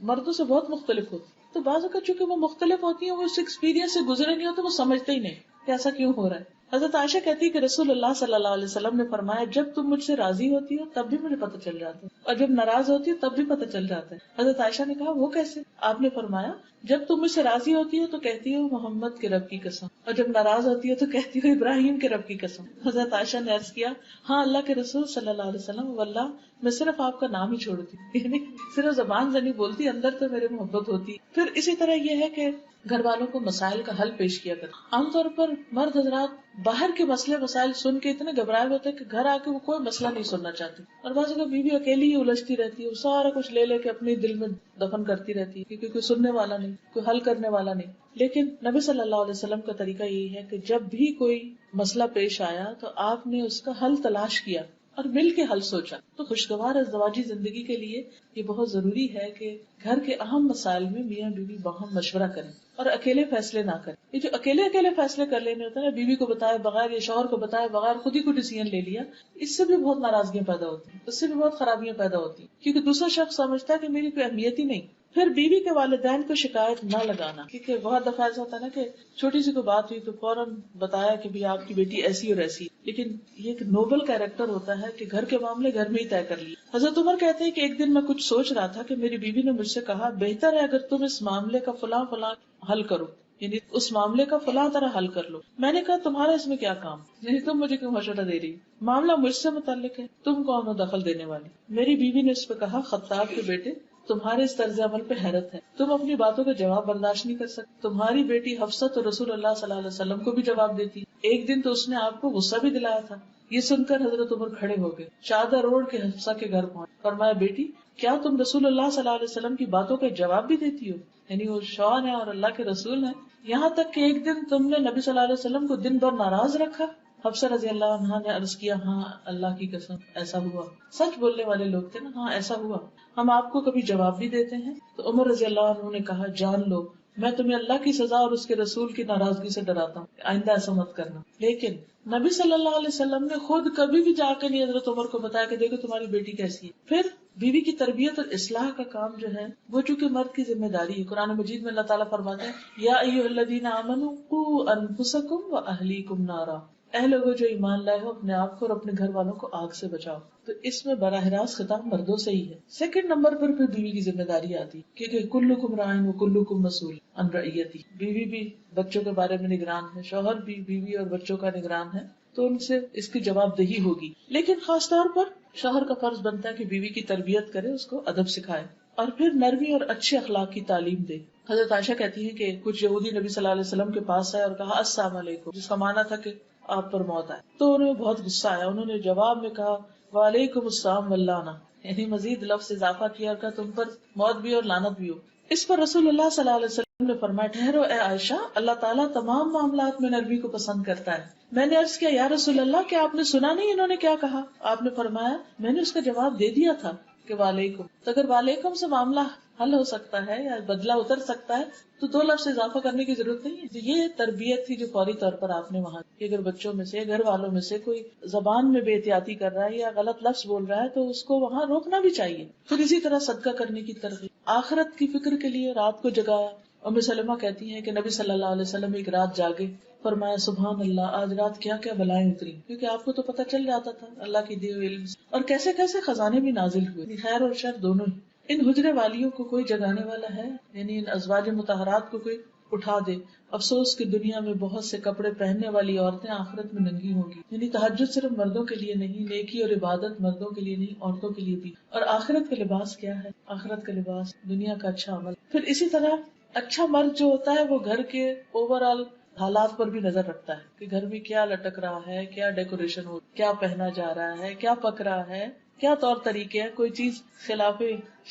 مردوں سے بہت مختلف ہوتی ہیں. تو بعض اوقات چونکہ وہ مختلف ہوتی ہیں، وہ اس ایکسپیرینس سے گزرے نہیں ہوتے، وہ سمجھتے ہی نہیں کہ ایسا کیوں ہو رہا ہے. حضرت عائشہ کہتی ہے کہ رسول اللہ صلی اللہ علیہ وسلم نے فرمایا جب تم مجھ سے راضی ہوتی ہو تب بھی مجھے پتہ چل جاتا ہے اور جب ناراض ہوتی ہو تب بھی پتہ چل جاتا ہے. حضرت عائشہ نے کہا وہ کیسے؟ آپ نے فرمایا جب تم مجھ سے راضی ہوتی ہو تو کہتی ہو محمد کے رب کی قسم، اور جب ناراض ہوتی ہو تو کہتی ہو ابراہیم کے رب کی قسم. حضرت عائشہ نے عرض کیا ہاں اللہ کے رسول صلی اللہ علیہ وسلم واللہ میں صرف آپ کا نام ہی چھوڑتی، یعنی صرف زبان سے نہیں بولتی، اندر تو میرے محبت ہوتی. پھر اسی طرح یہ ہے کہ گھر والوں کو مسائل کا حل پیش کیا کرتے. عام طور پر مرد حضرات باہر کے مسئلے مسائل سن کے اتنے گھبرائے ہوتے ہیں کہ گھر آ کے وہ کوئی مسئلہ نہیں سننا چاہتی، اور بعض اوقات بیوی اکیلی ہی الجھتی رہتی ہے، وہ سارا کچھ لے لے کے اپنے دل میں دفن کرتی رہتی ہے کیونکہ کوئی سننے والا نہیں، کوئی حل کرنے والا نہیں. لیکن نبی صلی اللہ علیہ وسلم کا طریقہ یہی ہے کہ جب بھی کوئی مسئلہ پیش آیا تو آپ نے اس کا حل تلاش کیا. اور مل کے حل سوچا. تو خوشگوار ازدواجی زندگی کے لیے یہ بہت ضروری ہے کہ گھر کے اہم مسائل میں میاں بیوی باہم مشورہ کریں اور اکیلے فیصلے نہ کریں. یہ جو اکیلے فیصلے کر لینے ہوتے ہیں نا، بیوی کو بتائے بغیر یا شوہر کو بتائے بغیر خود ہی کو ڈیسیژن لے لیا، اس سے بھی بہت ناراضگیاں پیدا ہوتی ہیں، اس سے بھی بہت خرابیاں پیدا ہوتی ہیں، کیونکہ دوسرا شخص سمجھتا ہے کہ میری کوئی اہمیت ہی نہیں. پھر بیوی کے والدین کو شکایت نہ لگانا، کیونکہ بہت دفعہ ایسا ہوتا ہے نا کہ چھوٹی سی کوئی بات ہوئی تو فوراً بتایا کہ بھی آپ کی بیٹی ایسی اور ایسی. لیکن یہ ایک نوبل کیریکٹر ہوتا ہے کہ گھر کے معاملے گھر میں ہی طے کر لیے. حضرت عمر کہتے ہیں کہ ایک دن میں کچھ سوچ رہا تھا کہ میری بیوی نے مجھ سے کہا، بہتر ہے اگر تم اس معاملے کا فلاں حل کرو، یعنی اس معاملے کا فلاں طرح حل کر لو. میں نے کہا تمہارا اس میں کیا کام، یعنی تم مجھے کیوں مشورہ دے رہی، معاملہ مجھ سے متعلق ہے، تم کون ہو دخل دینے والی. میری بیوی نے اس پہ کہا، خطاب کے بیٹے تمہارے اس طرز عمل پہ حیرت ہے، تم اپنی باتوں کا جواب برداشت نہیں کر سکتے. تمہاری بیٹی حفصہ تو رسول اللہ صلی اللہ علیہ وسلم کو بھی جواب دیتی، ایک دن تو اس نے آپ کو غصہ بھی دلایا تھا. یہ سن کر حضرت عمر کھڑے ہو گئے، چادر اوڑھ کے حفصہ کے گھر پہنچ. فرمایا، بیٹی کیا تم رسول اللہ صلی اللہ علیہ وسلم کی باتوں کا جواب بھی دیتی ہو؟ یعنی وہ شوہر ہے اور اللہ کے رسول ہیں. یہاں تک کہ ایک دن تم نے نبی صلی اللہ علیہ وسلم کو دن بھر ناراض رکھا. حفصہ رضی اللہ عنہا نے عرض کیا، ہاں اللہ کی قسم ایسا ہوا. سچ بولنے والے لوگ تھے نا، ہاں ایسا ہوا، ہم آپ کو کبھی جواب بھی دیتے ہیں. تو عمر رضی اللہ عنہ نے کہا، جان لو میں تمہیں اللہ کی سزا اور اس کے رسول کی ناراضگی سے ڈراتا ہوں، آئندہ ایسا مت کرنا. لیکن نبی صلی اللہ علیہ وسلم نے خود کبھی بھی جا کے نہیں حضرت عمر کو بتایا کہ دیکھو تمہاری بیٹی کیسی ہے. پھر بیوی کی تربیت اور اصلاح کا کام جو ہے وہ چونکہ مرد کی ذمہ داری ہے. قرآن مجید میں اللہ تعالیٰ فرماتے ہیں، یا ایھا الذین آمنوا قوا انفسکم واہلیکم نارا، اے لوگوں جو ایمان لائے ہو اپنے آپ کو اور اپنے گھر والوں کو آگ سے بچاؤ. تو اس میں براہ راست خطاب مردوں سے ہی ہے. سیکنڈ نمبر پر پھر بیوی کی ذمہ داری آتی ہے، کیونکہ کلکم راعٍ وکلکم مسئول عن رعیتہ. بیوی بھی بچوں کے بارے میں نگران ہے، شوہر بھی بیوی اور بچوں کا نگران ہے، تو ان سے اس کی جواب دہی ہوگی. لیکن خاص طور پر شوہر کا فرض بنتا ہے کہ بیوی کی تربیت کرے، اس کو ادب سکھائے اور پھر نرمی اور اچھے اخلاق کی تعلیم دے. حضرت عائشہ کہتی ہیں کہ کچھ یہودی نبی صلی اللہ علیہ وسلم کے پاس آئے اور کہا السلام علیکم، جس کا معنی تھا کہ آپ پر موت آئے. تو انہیں بہت غصہ آیا. انہوں نے جواب میں کہا وعلیکم السلام واللعنہ، یعنی مزید لفظ اضافہ کیا اور کہا تم پر موت بھی اور لعنت بھی ہو. اس پر رسول اللہ صلی اللہ علیہ وسلم نے فرمایا، ٹھہرو اے عائشہ، اللہ تعالیٰ تمام معاملات میں نرمی کو پسند کرتا ہے. میں نے عرض کیا، یا رسول اللہ کیا آپ نے سنا نہیں انہوں نے کیا کہا؟ آپ نے فرمایا، میں نے اس کا جواب دے دیا تھا کہ وعلیکم. تو اگر وعلیکم سے معاملہ حل ہو سکتا ہے یا بدلہ اتر سکتا ہے تو دو لفظ اضافہ کرنے کی ضرورت نہیں ہے. یہ تربیت تھی جو فوری طور پر آپ نے وہاں کی. اگر بچوں میں سے گھر والوں میں سے کوئی زبان میں بے احتیاطی کر رہا ہے یا غلط لفظ بول رہا ہے تو اس کو وہاں روکنا بھی چاہیے. پھر اسی طرح صدقہ کرنے کی ترغیب، آخرت کی فکر کے لیے رات کو جگایا. ام سلمہ کہتی ہیں کہ نبی صلی اللہ علیہ وسلم ایک رات جاگے، فرمایا سبحان اللہ، آج رات کیا کیا بلائیں اتری. کیونکہ آپ کو تو پتہ چل جاتا تھا اللہ کی دیے ہوئے علم سے، اور کیسے کیسے خزانے بھی نازل ہوئے، خیر اور شر دونوں ہی. ان حجرے والیوں کو کوئی جگانے والا ہے؟ یعنی ان ازواج مطہرات کو کوئی اٹھا دے. افسوس کہ دنیا میں بہت سے کپڑے پہننے والی عورتیں آخرت میں ننگی ہوں گی. یعنی تہجد صرف مردوں کے لیے نہیں، نیکی اور عبادت مردوں کے لیے نہیں، عورتوں کے لیے بھی. اور آخرت کا لباس کیا ہے؟ آخرت کا لباس دنیا کا اچھا عمل. پھر اسی طرح اچھا مرد جو ہوتا ہے وہ گھر کے اوور آل حالات پر بھی نظر رکھتا ہے کہ گھر میں کیا لٹک رہا ہے، کیا ڈیکوریشن ہو، کیا پہنا جا رہا ہے، کیا پک رہا ہے، کیا طور طریقے ہیں، کوئی چیز خلاف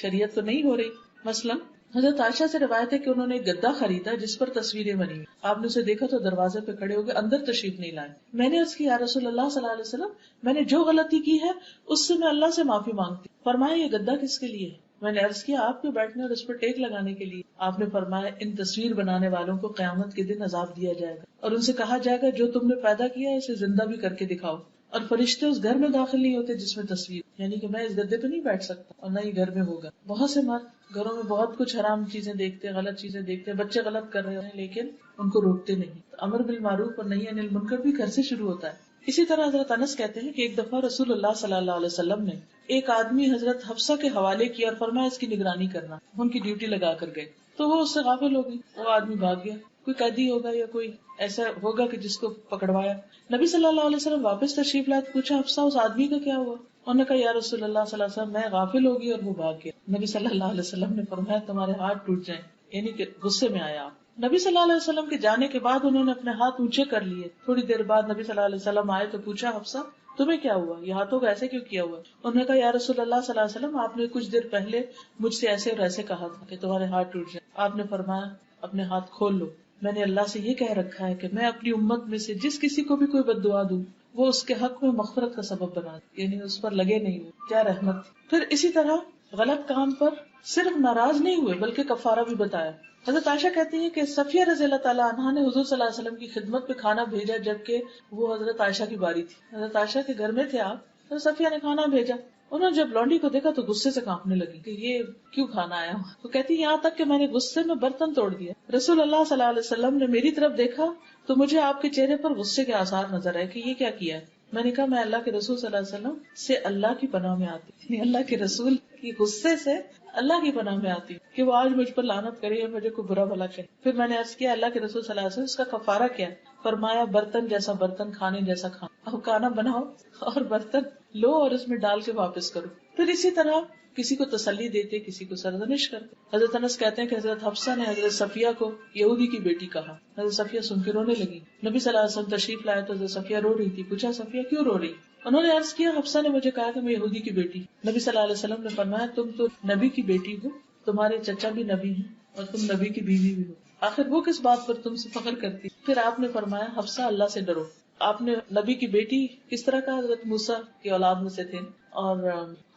شریعت تو نہیں ہو رہی. مثلا حضرت عائشہ سے روایت ہے کہ انہوں نے ایک گدا خریدا جس پر تصویریں بنی. آپ نے اسے دیکھا تو دروازے پہ کھڑے ہو کے اندر تشریف نہیں لائے. میں نے عرض کی، یا رسول اللہ صلی اللہ علیہ وسلم، میں نے جو غلطی کی ہے اس سے میں اللہ سے معافی مانگتی. فرمایا یہ گدا کس کے لیے ہے؟ میں نے عرض کیا آپ کے بیٹھنے اور اس پر ٹیک لگانے کے لیے. آپ نے فرمایا ان تصویر بنانے والوں کو قیامت کے دن عذاب دیا جائے گا اور ان سے کہا جائے گا جو تم نے پیدا کیا اسے زندہ بھی کر کے دکھاؤ. اور فرشتے اس گھر میں داخل نہیں ہوتے جس میں تصویر، یعنی کہ میں اس گدے پہ نہیں بیٹھ سکتا اور نہ ہی گھر میں ہوگا. بہت سے مرد گھروں میں بہت کچھ حرام چیزیں دیکھتے ہیں، غلط چیزیں دیکھتے ہیں، بچے غلط کر رہے ہیں لیکن ان کو روکتے نہیں. امر بالمعروف اور نہی عن المنکر بھی گھر سے شروع ہوتا ہے. اسی طرح حضرت انس کہتے ہیں کہ ایک دفعہ رسول اللہ صلی اللہ علیہ وسلم نے ایک آدمی حضرت حفصہ کے حوالے کیا اور فرمایا اس کی نگرانی کرنا. ان کی ڈیوٹی لگا کر گئے تو وہ اس سے غافل ہو گئی، وہ آدمی بھاگ گیا. کوئی قیدی ہوگا یا کوئی ایسا ہوگا کہ جس کو پکڑوایا. نبی صلی اللہ علیہ وسلم واپس تشریف لائے، پوچھا حفصہ اس آدمی کا کیا ہوا؟ انہوں نے کہا یا رسول اللہ صلی اللہ علیہ وسلم میں غافل ہوگی اور وہ بھاگ گیا. نبی صلی اللہ علیہ وسلم نے فرمایا تمہارے ہاتھ ٹوٹ جائیں، یعنی کہ غصے میں آیا آپ. نبی صلی اللہ علیہ وسلم کے جانے کے بعد انہوں نے اپنے ہاتھ اونچے کر لیے. تھوڑی دیر بعد نبی صلی اللہ علیہ وسلم آئے تو پوچھا حفصہ تمہیں کیا ہوا، یہ ہاتھوں کو ایسے کیوں کیا ہوا؟ انہوں نے کہا یا رسول اللہ صلی اللہ علیہ وسلم آپ نے کچھ دیر پہلے مجھ سے ایسے اور ایسے کہا تھا کہ تمہارے ہاتھ ٹوٹ جائیں. آپ نے فرمایا اپنے ہاتھ کھول لو، میں نے اللہ سے یہ کہہ رکھا ہے کہ میں اپنی امت میں سے جس کسی کو بھی کوئی بد دعا دوں وہ اس کے حق میں مغفرت کا سبب بنا دے، یعنی اس پر لگے نہیں ہوئے. کیا رحمت. پھر اسی طرح غلط کام پر صرف ناراض نہیں ہوئے بلکہ کفارہ بھی بتایا. حضرت عائشہ کہتی ہیں کہ صفیہ رضی اللہ تعالیٰ عنہا نے حضور صلی اللہ علیہ وسلم کی خدمت پہ کھانا بھیجا جبکہ وہ حضرت عائشہ کی باری تھی. حضرت عائشہ کے گھر میں تھے آپ، حضرت صفیہ نے کھانا بھیجا. انہوں نے جب لونڈی کو دیکھا تو غصے سے کانپنے لگی کہ یہ کیوں کھانا آیا. وہ کہتی یہاں تک کہ میں نے غصے میں برتن توڑ دیا. رسول اللہ صلی اللہ علیہ وسلم نے میری طرف دیکھا تو مجھے آپ کے چہرے پر غصے کے آثار نظر آئے کہ یہ کیا کیا ہے. میں نے کہا میں اللہ کے رسول صلی اللہ علیہ وسلم سے اللہ کی پناہ میں آتی، یعنی اللہ کے رسول کی غصے سے اللہ کی پناہ میں آتی کہ وہ آج مجھ پر لعنت کرے یا مجھے کوئی برا بھلا کرے. پھر میں نے عرض کیا اللہ کے رسول صلی اللہ علیہ وسلم اس کا کفارہ کیا؟ فرمایا برتن جیسا برتن، کھانے جیسا کھانا. اب کھانا بناؤ اور برتن لو اور اس میں ڈال کے واپس کرو. پھر اسی طرح کسی کو تسلی دیتے، کسی کو سرزنش کرتے. حضرت انس کہتے ہیں کہ حضرت حفصہ نے حضرت صفیہ کو یہودی کی بیٹی کہا. حضرت صفیہ سن کے رونے لگی. نبی صلی اللہ علیہ وسلم تشریف لائے تو حضرت صفیہ رو رہی تھی. پوچھا صفیہ کیوں رو رہی؟ انہوں نے عرض کیا حفصہ نے مجھے کہا کہ میں یہودی کی بیٹی. نبی صلی اللہ علیہ وسلم نے فرمایا تم تو نبی کی بیٹی ہو، تمہارے چچا بھی نبی ہیں اور تم نبی کی بیوی بھی ہو، آخر وہ کس بات پر تم سے فخر کرتی؟ پھر آپ نے فرمایا حفصہ اللہ سے ڈرو. آپ نے نبی کی بیٹی کس طرح کا؟ حضرت موسیٰ کی اولاد میں سے تھے، اور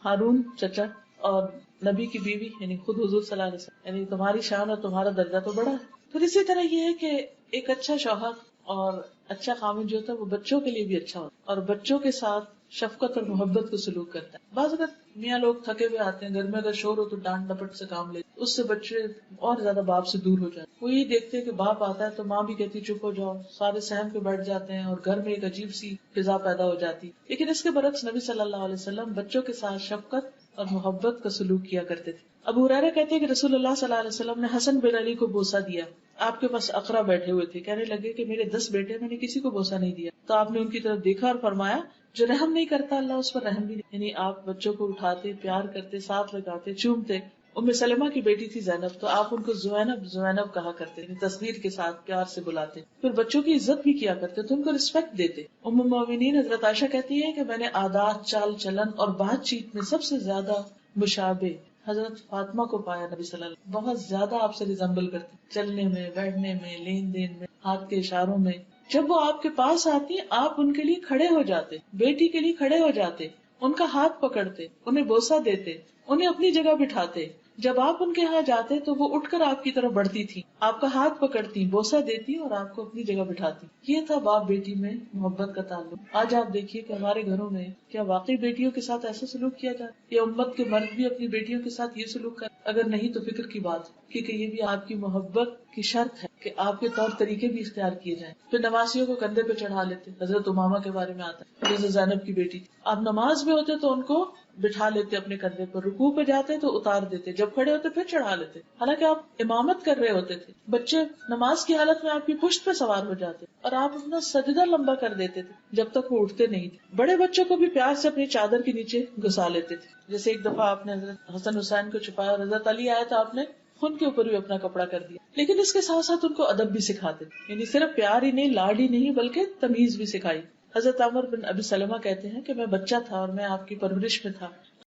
ہارون چچا، اور نبی کی بیوی یعنی خود حضور صلی اللہ علیہ وسلم، یعنی تمہاری شان اور تمہارا درجہ تو بڑا ہے. پھر اسی طرح یہ ہے کہ ایک اچھا شوہر اور اچھا خامن جو ہوتا ہے وہ بچوں کے لیے بھی اچھا ہوتا ہے اور بچوں کے ساتھ شفقت اور محبت کو سلوک کرتا ہے. بعض اگر میاں لوگ تھکے ہوئے آتے ہیں، گھر میں اگر شور ہو تو ڈانٹ ڈپٹ سے کام لیتے، اس سے بچے اور زیادہ باپ سے دور ہو جاتے. وہ یہ دیکھتے ہیں کہ باپ آتا ہے تو ماں بھی کہتی چپ ہو جاؤ، سارے سہم کے بیٹھ جاتے ہیں اور گھر میں ایک عجیب سی فضا پیدا ہو جاتی. لیکن اس کے برعکس نبی صلی اللہ علیہ وسلم بچوں کے ساتھ شفقت اور محبت کا سلوک کیا کرتے تھے. ابو ہریرہ کہتے ہیں کہ رسول اللہ صلی اللہ علیہ وسلم نے حسن بن علی کو بوسہ دیا. آپ کے پاس اقرا بیٹھے ہوئے تھے، کہنے لگے کہ میرے 10 بیٹے، میں نے کسی کو بوسہ نہیں دیا. تو آپ نے ان کی طرف دیکھا اور فرمایا جو رحم نہیں کرتا اللہ اس پر رحم بھی نہیں. یعنی آپ بچوں کو اٹھاتے، پیار کرتے، ساتھ لگاتے، چومتے. ام سلمہ کی بیٹی تھی زینب، تو آپ ان کو زینب زینب کہا کرتے، یعنی تصغیر کے ساتھ پیار سے بلاتے. پھر بچوں کی عزت بھی کیا کرتے تو ان کو رسپیکٹ دیتے. ام المومنین حضرت عائشہ کہتی ہے کہ میں نے عادات، چال چلن اور بات چیت میں سب سے زیادہ مشابہ حضرت فاطمہ کو پایا. نبی صلی اللہ علیہ وسلم بہت زیادہ آپ سے ریزمبل کرتے، چلنے میں، بیٹھنے میں، لین دین میں، ہاتھ کے اشاروں میں. جب وہ آپ کے پاس آتی آپ ان کے لیے کھڑے ہو جاتے، بیٹی کے لیے کھڑے ہو جاتے، ان کا ہاتھ پکڑتے، انہیں بوسہ دیتے، انہیں اپنی جگہ بٹھاتے. جب آپ ان کے ہاں جاتے تو وہ اٹھ کر آپ کی طرف بڑھتی تھی، آپ کا ہاتھ پکڑتی، بوسہ دیتی اور آپ کو اپنی جگہ بٹھاتی. یہ تھا باپ بیٹی میں محبت کا تعلق. آج آپ دیکھیے کہ ہمارے گھروں میں کیا واقعی بیٹیوں کے ساتھ ایسا سلوک کیا جاتا ہے؟ یا امت کے مرد بھی اپنی بیٹیوں کے ساتھ یہ سلوک کر؟ اگر نہیں تو فکر کی بات، کیونکہ یہ بھی آپ کی محبت کی شرط ہے کہ آپ کے طور طریقے بھی اختیار کیے جائیں. پھر نمازیوں کو کندھے پہ چڑھا لیتے. حضرت امامہ کے بارے میں آتا ہے، حضرت زینب کی بیٹی تھی. آپ نماز میں ہوتے تو ان کو بٹھا لیتے اپنے کندھے پر، رکوع پہ جاتے تو اتار دیتے، جب کھڑے ہوتے پھر چڑھا لیتے. حالانکہ آپ امامت کر رہے ہوتے تھے. بچے نماز کی حالت میں آپ کی پشت پہ سوار ہو جاتے اور آپ اپنا سجدہ لمبا کر دیتے تھے جب تک وہ اٹھتے نہیں تھے. بڑے بچوں کو بھی پیار سے اپنی چادر کے نیچے گھسا لیتے تھے. جیسے ایک دفعہ آپ نے حضرت حسن حسین کو چھپایا اور حضرت علی آیا تو آپ نے ان کے اوپر بھی اپنا کپڑا کر دیا. لیکن اس کے ساتھ ساتھ ان کو ادب بھی سکھاتے تھے، یعنی صرف پیار ہی نہیں، لاڈ ہی نہیں، بلکہ تمیز بھی سکھائی. حضرت عمر بن ابی سلمہ کہتے ہیں کہ میں بچہ تھا اور میں آپ کی پرورش میں تھا.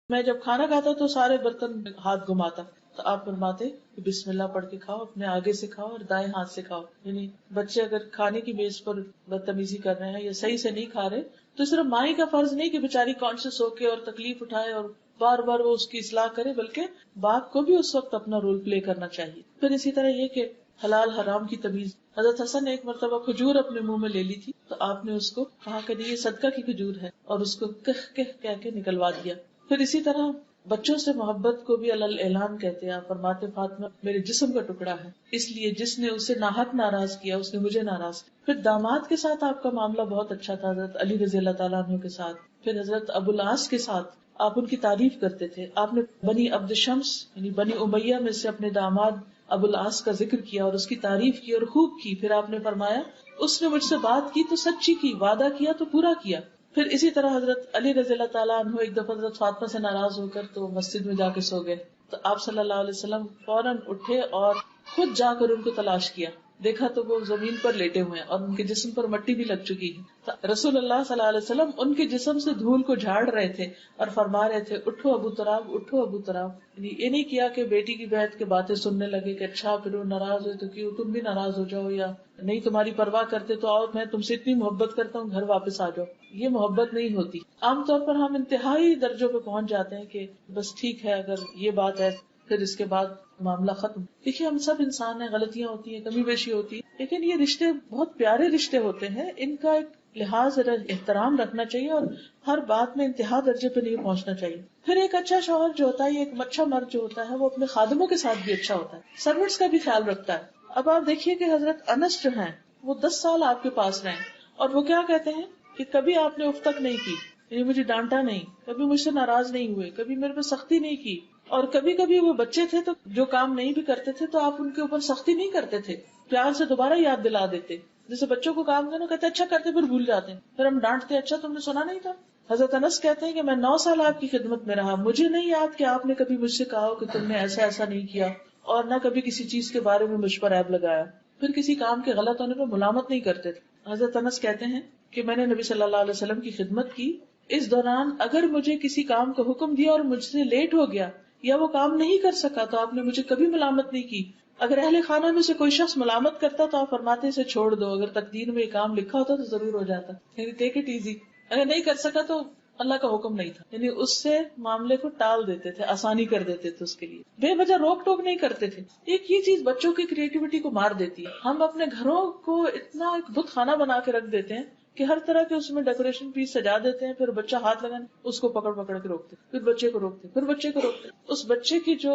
میں جب کھانا کھاتا تو سارے برتن ہاتھ گھماتا تو آپ فرماتے کہ بسم اللہ پڑھ کے کھاؤ، اپنے آگے سے کھاؤ اور دائیں ہاتھ سے کھاؤ. یعنی بچے اگر کھانے کی میز پر بدتمیزی کر رہے ہیں یا صحیح سے نہیں کھا رہے تو صرف ماں کا فرض نہیں کہ بیچاری کانشیس ہو کے اور تکلیف اٹھائے اور بار بار وہ اس کی اصلاح کرے، بلکہ باپ کو بھی اس وقت اپنا رول پلے کرنا چاہیے. پھر اسی طرح یہ کہ حلال حرام کی تمیز. حضرت حسن نے ایک مرتبہ کھجور اپنے منہ میں لے لی تھی تو آپ نے اس کو کہا کہ یہ صدقہ کی کھجور ہے اور اس کو کہہ کے نکلوا دیا. پھر اسی طرح بچوں سے محبت کو بھی اعلان کہتے ہیں. آپ فرماتے فاطمہ میرے جسم کا ٹکڑا ہے، اس لیے جس نے اسے ناحق ناراض کیا اس نے مجھے ناراض کیا. پھر داماد کے ساتھ آپ کا معاملہ بہت اچھا تھا، حضرت علی رضی اللہ تعالیٰ عنہ کے ساتھ. پھر حضرت ابو العاص کے ساتھ آپ ان کی تعریف کرتے تھے. آپ نے بنی عبد شمس یعنی بنی امیہ میں سے اپنے داماد ابو العاص کا ذکر کیا اور اس کی تعریف کی اور خوب کی. پھر آپ نے فرمایا اس نے مجھ سے بات کی تو سچی کی، وعدہ کیا تو پورا کیا. پھر اسی طرح حضرت علی رضی اللہ تعالیٰ عنہ ایک دفعہ حضرت فاطمہ سے ناراض ہو کر تو مسجد میں جا کے سو گئے تو آپ صلی اللہ علیہ وسلم فوراً اٹھے اور خود جا کر ان کو تلاش کیا دیکھا تو وہ زمین پر لیٹے ہوئے ہیں اور ان کے جسم پر مٹی بھی لگ چکی ہے. رسول اللہ صلی اللہ علیہ وسلم ان کے جسم سے دھول کو جھاڑ رہے تھے اور فرما رہے تھے اٹھو ابو تراب، اٹھو ابو تراب. یہ نہیں کیا کہ بیٹی کی بیعت کے باتیں سننے لگے کہ اچھا پھر وہ ناراض ہوئے تو کیوں تم بھی ناراض ہو جاؤ، یا نہیں تمہاری پرواہ کرتے تو آؤ میں تم سے اتنی محبت کرتا ہوں گھر واپس آ جاؤ. یہ محبت نہیں ہوتی. عام طور پر ہم انتہائی درجوں پہ پہنچ جاتے ہیں کہ بس ٹھیک ہے اگر یہ بات ہے پھر اس کے بعد معاملہ ختم. دیکھیے ہم سب انسان ہیں، غلطیاں ہوتی ہیں، کمی بیشی ہوتی ہے، لیکن یہ رشتے بہت پیارے رشتے ہوتے ہیں. ان کا ایک لحاظ احترام رکھنا چاہیے اور ہر بات میں انتہا درجے پہ نہیں پہنچنا چاہیے. پھر ایک اچھا شوہر جو ہوتا ہے، ایک اچھا مرد جو ہوتا ہے، وہ اپنے خادموں کے ساتھ بھی اچھا ہوتا ہے، سروینٹس کا بھی خیال رکھتا ہے. اب آپ دیکھیے کہ حضرت انس جو ہیں وہ 10 سال آپ کے پاس رہے اور وہ کیا کہتے ہیں کہ کبھی آپ نے اف تک نہیں کی، یعنی مجھے ڈانٹا نہیں، کبھی مجھ سے ناراض نہیں ہوئے، کبھی میرے پہ سختی نہیں کی. اور کبھی کبھی وہ بچے تھے تو جو کام نہیں بھی کرتے تھے تو آپ ان کے اوپر سختی نہیں کرتے تھے، پیار سے دوبارہ یاد دلا دیتے. جیسے بچوں کو کام کرنا کہتے اچھا کرتے پھر بھول جاتے ہیں، پھر ہم ڈانٹتے اچھا تم نے سنا نہیں تھا. حضرت انس کہتے ہیں کہ میں 9 سال آپ کی خدمت میں رہا، مجھے نہیں یاد کہ آپ نے کبھی مجھ سے کہا ہو کہ تم نے ایسا ایسا نہیں کیا، اور نہ کبھی کسی چیز کے بارے میں مجھ پر عیب لگایا. پھر کسی کام کے غلط ہونے پر ملامت نہیں کرتے تھے. حضرت انس کہتے ہیں کہ میں نے نبی صلی اللہ علیہ وسلم کی خدمت کی، اس دوران اگر مجھے کسی کام کا حکم دیا اور مجھ سے لیٹ ہو گیا یا وہ کام نہیں کر سکا تو آپ نے مجھے کبھی ملامت نہیں کی. اگر اہل خانہ میں سے کوئی شخص ملامت کرتا تو آپ فرماتے اسے چھوڑ دو، اگر تقدیر میں یہ کام لکھا ہوتا تو ضرور ہو جاتا، یعنی ٹیک اٹ ایزی. اگر نہیں کر سکا تو اللہ کا حکم نہیں تھا، یعنی اس سے معاملے کو ٹال دیتے تھے، آسانی کر دیتے تھے اس کے لیے، بے وجہ روک ٹوک نہیں کرتے تھے. ایک یہ چیز بچوں کی کریٹیوٹی کو مار دیتی ہے. ہم اپنے گھروں کو اتنا ایک بت خانہ بنا کے رکھ دیتے ہیں کہ ہر طرح کے اس میں ڈیکوریشن پیس سجا دیتے ہیں، پھر بچہ ہاتھ لگانے اس کو پکڑ پکڑ کے روکتے، پھر بچے کو روکتے، پھر بچے کو روکتے. اس بچے کی جو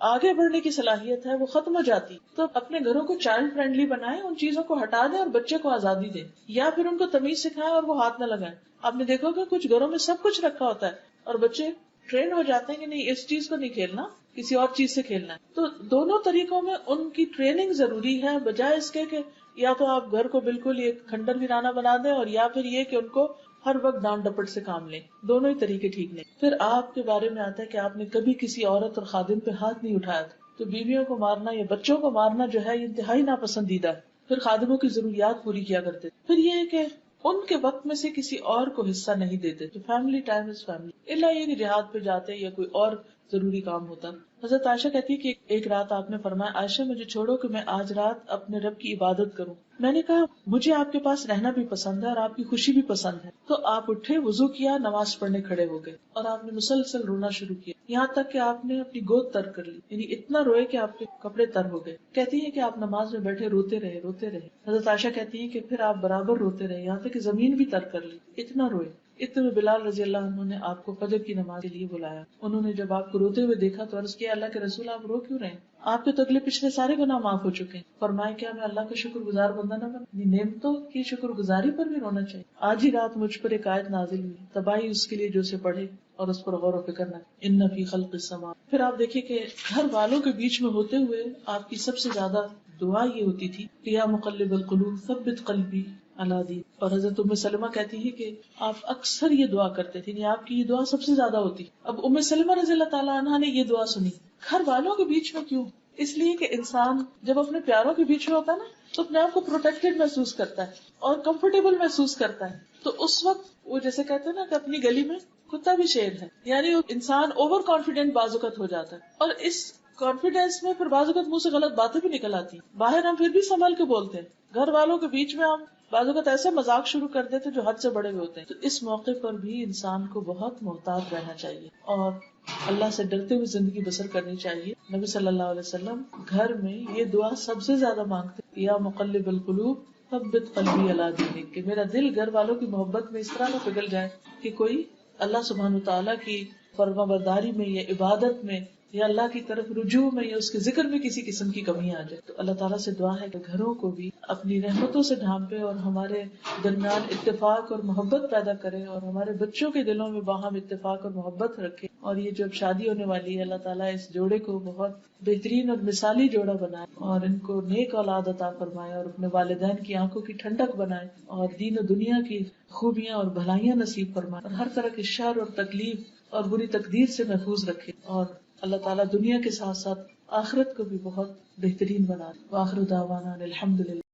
آگے بڑھنے کی صلاحیت ہے وہ ختم ہو جاتی. تو اپنے گھروں کو چائلڈ فرینڈلی بنائیں، ان چیزوں کو ہٹا دیں اور بچے کو آزادی دیں، یا پھر ان کو تمیز سکھائیں اور وہ ہاتھ نہ لگائیں. آپ نے دیکھا کہ کچھ گھروں میں سب کچھ رکھا ہوتا ہے اور بچے ٹرین ہو جاتے ہیں کہ نہیں اس چیز کو نہیں کھیلنا، کسی اور چیز سے کھیلنا ہے. تو دونوں طریقوں میں ان کی ٹریننگ ضروری ہے، بجائے اس کے کہ یا تو آپ گھر کو بالکل ایک کھنڈر ویرانہ بنا دیں اور یا پھر یہ کہ ان کو ہر وقت ڈانٹ ڈپٹ سے کام لیں. دونوں ہی طریقے ٹھیک نہیں. پھر آپ کے بارے میں آتا ہے کہ آپ نے کبھی کسی عورت اور خادم پہ ہاتھ نہیں اٹھایا تھا. تو بیویوں کو مارنا یا بچوں کو مارنا جو ہے یہ انتہائی ناپسندیدہ ہے. پھر خادموں کی ضروریات پوری کیا کرتے. پھر یہ ہے کہ ان کے وقت میں سے کسی اور کو حصہ نہیں دیتے. تو فیملی ٹائم از فیملی، الا یہ کہ جہاد پہ جاتے یا کوئی اور ضروری کام ہوتا. حضرت عائشہ کہتی ہے کہ ایک رات آپ نے فرمایا عائشہ مجھے چھوڑو کہ میں آج رات اپنے رب کی عبادت کروں. میں نے کہا مجھے آپ کے پاس رہنا بھی پسند ہے اور آپ کی خوشی بھی پسند ہے. تو آپ اٹھے، وضو کیا، نماز پڑھنے کھڑے ہو گئے اور آپ نے مسلسل رونا شروع کیا، یہاں تک کہ آپ نے اپنی گود تر کر لی، یعنی اتنا روئے کہ آپ کے کپڑے تر ہو گئے. کہتی ہیں کہ آپ نماز میں بیٹھے روتے رہے روتے رہے. حضرت عائشہ کہتی ہیں کہ پھر آپ برابر روتے رہے یہاں تک کہ زمین بھی تر کر لی، اتنا روئے. اتنے بلال رضی اللہ عنہ نے آپ کو فجر کی نماز کے لیے بلایا. انہوں نے جب آپ کو روتے ہوئے دیکھا تو عرض کیا اللہ کے رسول آپ رو کیوں رہے ہیں؟ آپ کے تو اگلے پچھلے سارے گناہ معاف ہو چکے ہیں. فرمائے کیا میں اللہ کا شکر گزار بندہ نہ بنا؟ نعمتوں کی شکر گزاری پر بھی رونا چاہیے. آج ہی رات مجھ پر ایک آیت نازل ہوئی، تباہی اس کے لیے جو اسے پڑھے اور اس پر غور و فکر نہ. ان فی خلق السماوات. پھر آپ دیکھیں کہ گھر والوں کے بیچ میں ہوتے ہوئے آپ کی سب سے زیادہ دعا یہ ہوتی تھی کہ یا مقلب القلوب ثبت قلبی علی دین. اور حضرت ام سلمہ کہتی ہے کہ آپ اکثر یہ دعا کرتے تھے، یعنی آپ کی یہ دعا سب سے زیادہ ہوتی. اب ام سلمہ رضی اللہ تعالیٰ عنہا نے یہ دعا سنی. گھر والوں کے بیچ میں کیوں؟ اس لیے کہ انسان جب اپنے پیاروں کے بیچ میں ہوتا ہے نا تو اپنے آپ کو پروٹیکٹڈ محسوس کرتا ہے اور کمفرٹیبل محسوس کرتا ہے. تو اس وقت وہ جیسے کہتے ہیں نا کہ اپنی گلی میں کتا بھی شیر ہے، یعنی انسان اوور کانفیڈنٹ بعض اوقات ہو جاتا ہے. اور اس کانفیڈینس میں پھر بعض اوقات منہ سے غلط باتیں بھی نکل آتی ہیں. باہر ہم پھر بھی سنبھل کے بولتے ہیں، گھر والوں کے بیچ میں ہم بعض اوقات ایسے مذاق شروع کر دیتے جو حد سے بڑے ہوئے ہوتے ہیں. تو اس موقع پر بھی انسان کو بہت محتاط رہنا چاہیے اور اللہ سے ڈرتے ہوئے زندگی بسر کرنی چاہیے. نبی صلی اللہ علیہ وسلم گھر میں یہ دعا سب سے زیادہ مانگتے، یا مقلب القلوب ثبت قلبی علی دینک، کہ میرا دل گھر والوں کی محبت میں اس طرح نہ پگھل جائے کہ کوئی اللہ سبحانہ تعالیٰ کی فرما برداری میں یا عبادت میں یا اللہ کی طرف رجوع میں یا اس کے ذکر میں کسی قسم کی کمی آ جائے. تو اللہ تعالیٰ سے دعا ہے کہ گھروں کو بھی اپنی رحمتوں سے ڈھانپے اور ہمارے درمیان اتفاق اور محبت پیدا کرے اور ہمارے بچوں کے دلوں میں باہم اتفاق اور محبت رکھے. اور یہ جو اب شادی ہونے والی ہے اللہ تعالیٰ اس جوڑے کو بہت بہترین اور مثالی جوڑا بنائے اور ان کو نیک اولاد عطا فرمائے اور اپنے والدین کی آنکھوں کی ٹھنڈک بنائے اور دین و دنیا کی خوبیاں اور بھلائیاں نصیب فرمائے اور ہر طرح کے شر اور تکلیف اور بری تقدیر سے محفوظ رکھے. اور اللہ تعالیٰ دنیا کے ساتھ ساتھ آخرت کو بھی بہت بہترین بنا دے۔ وآخر دعوانا الحمدللہ۔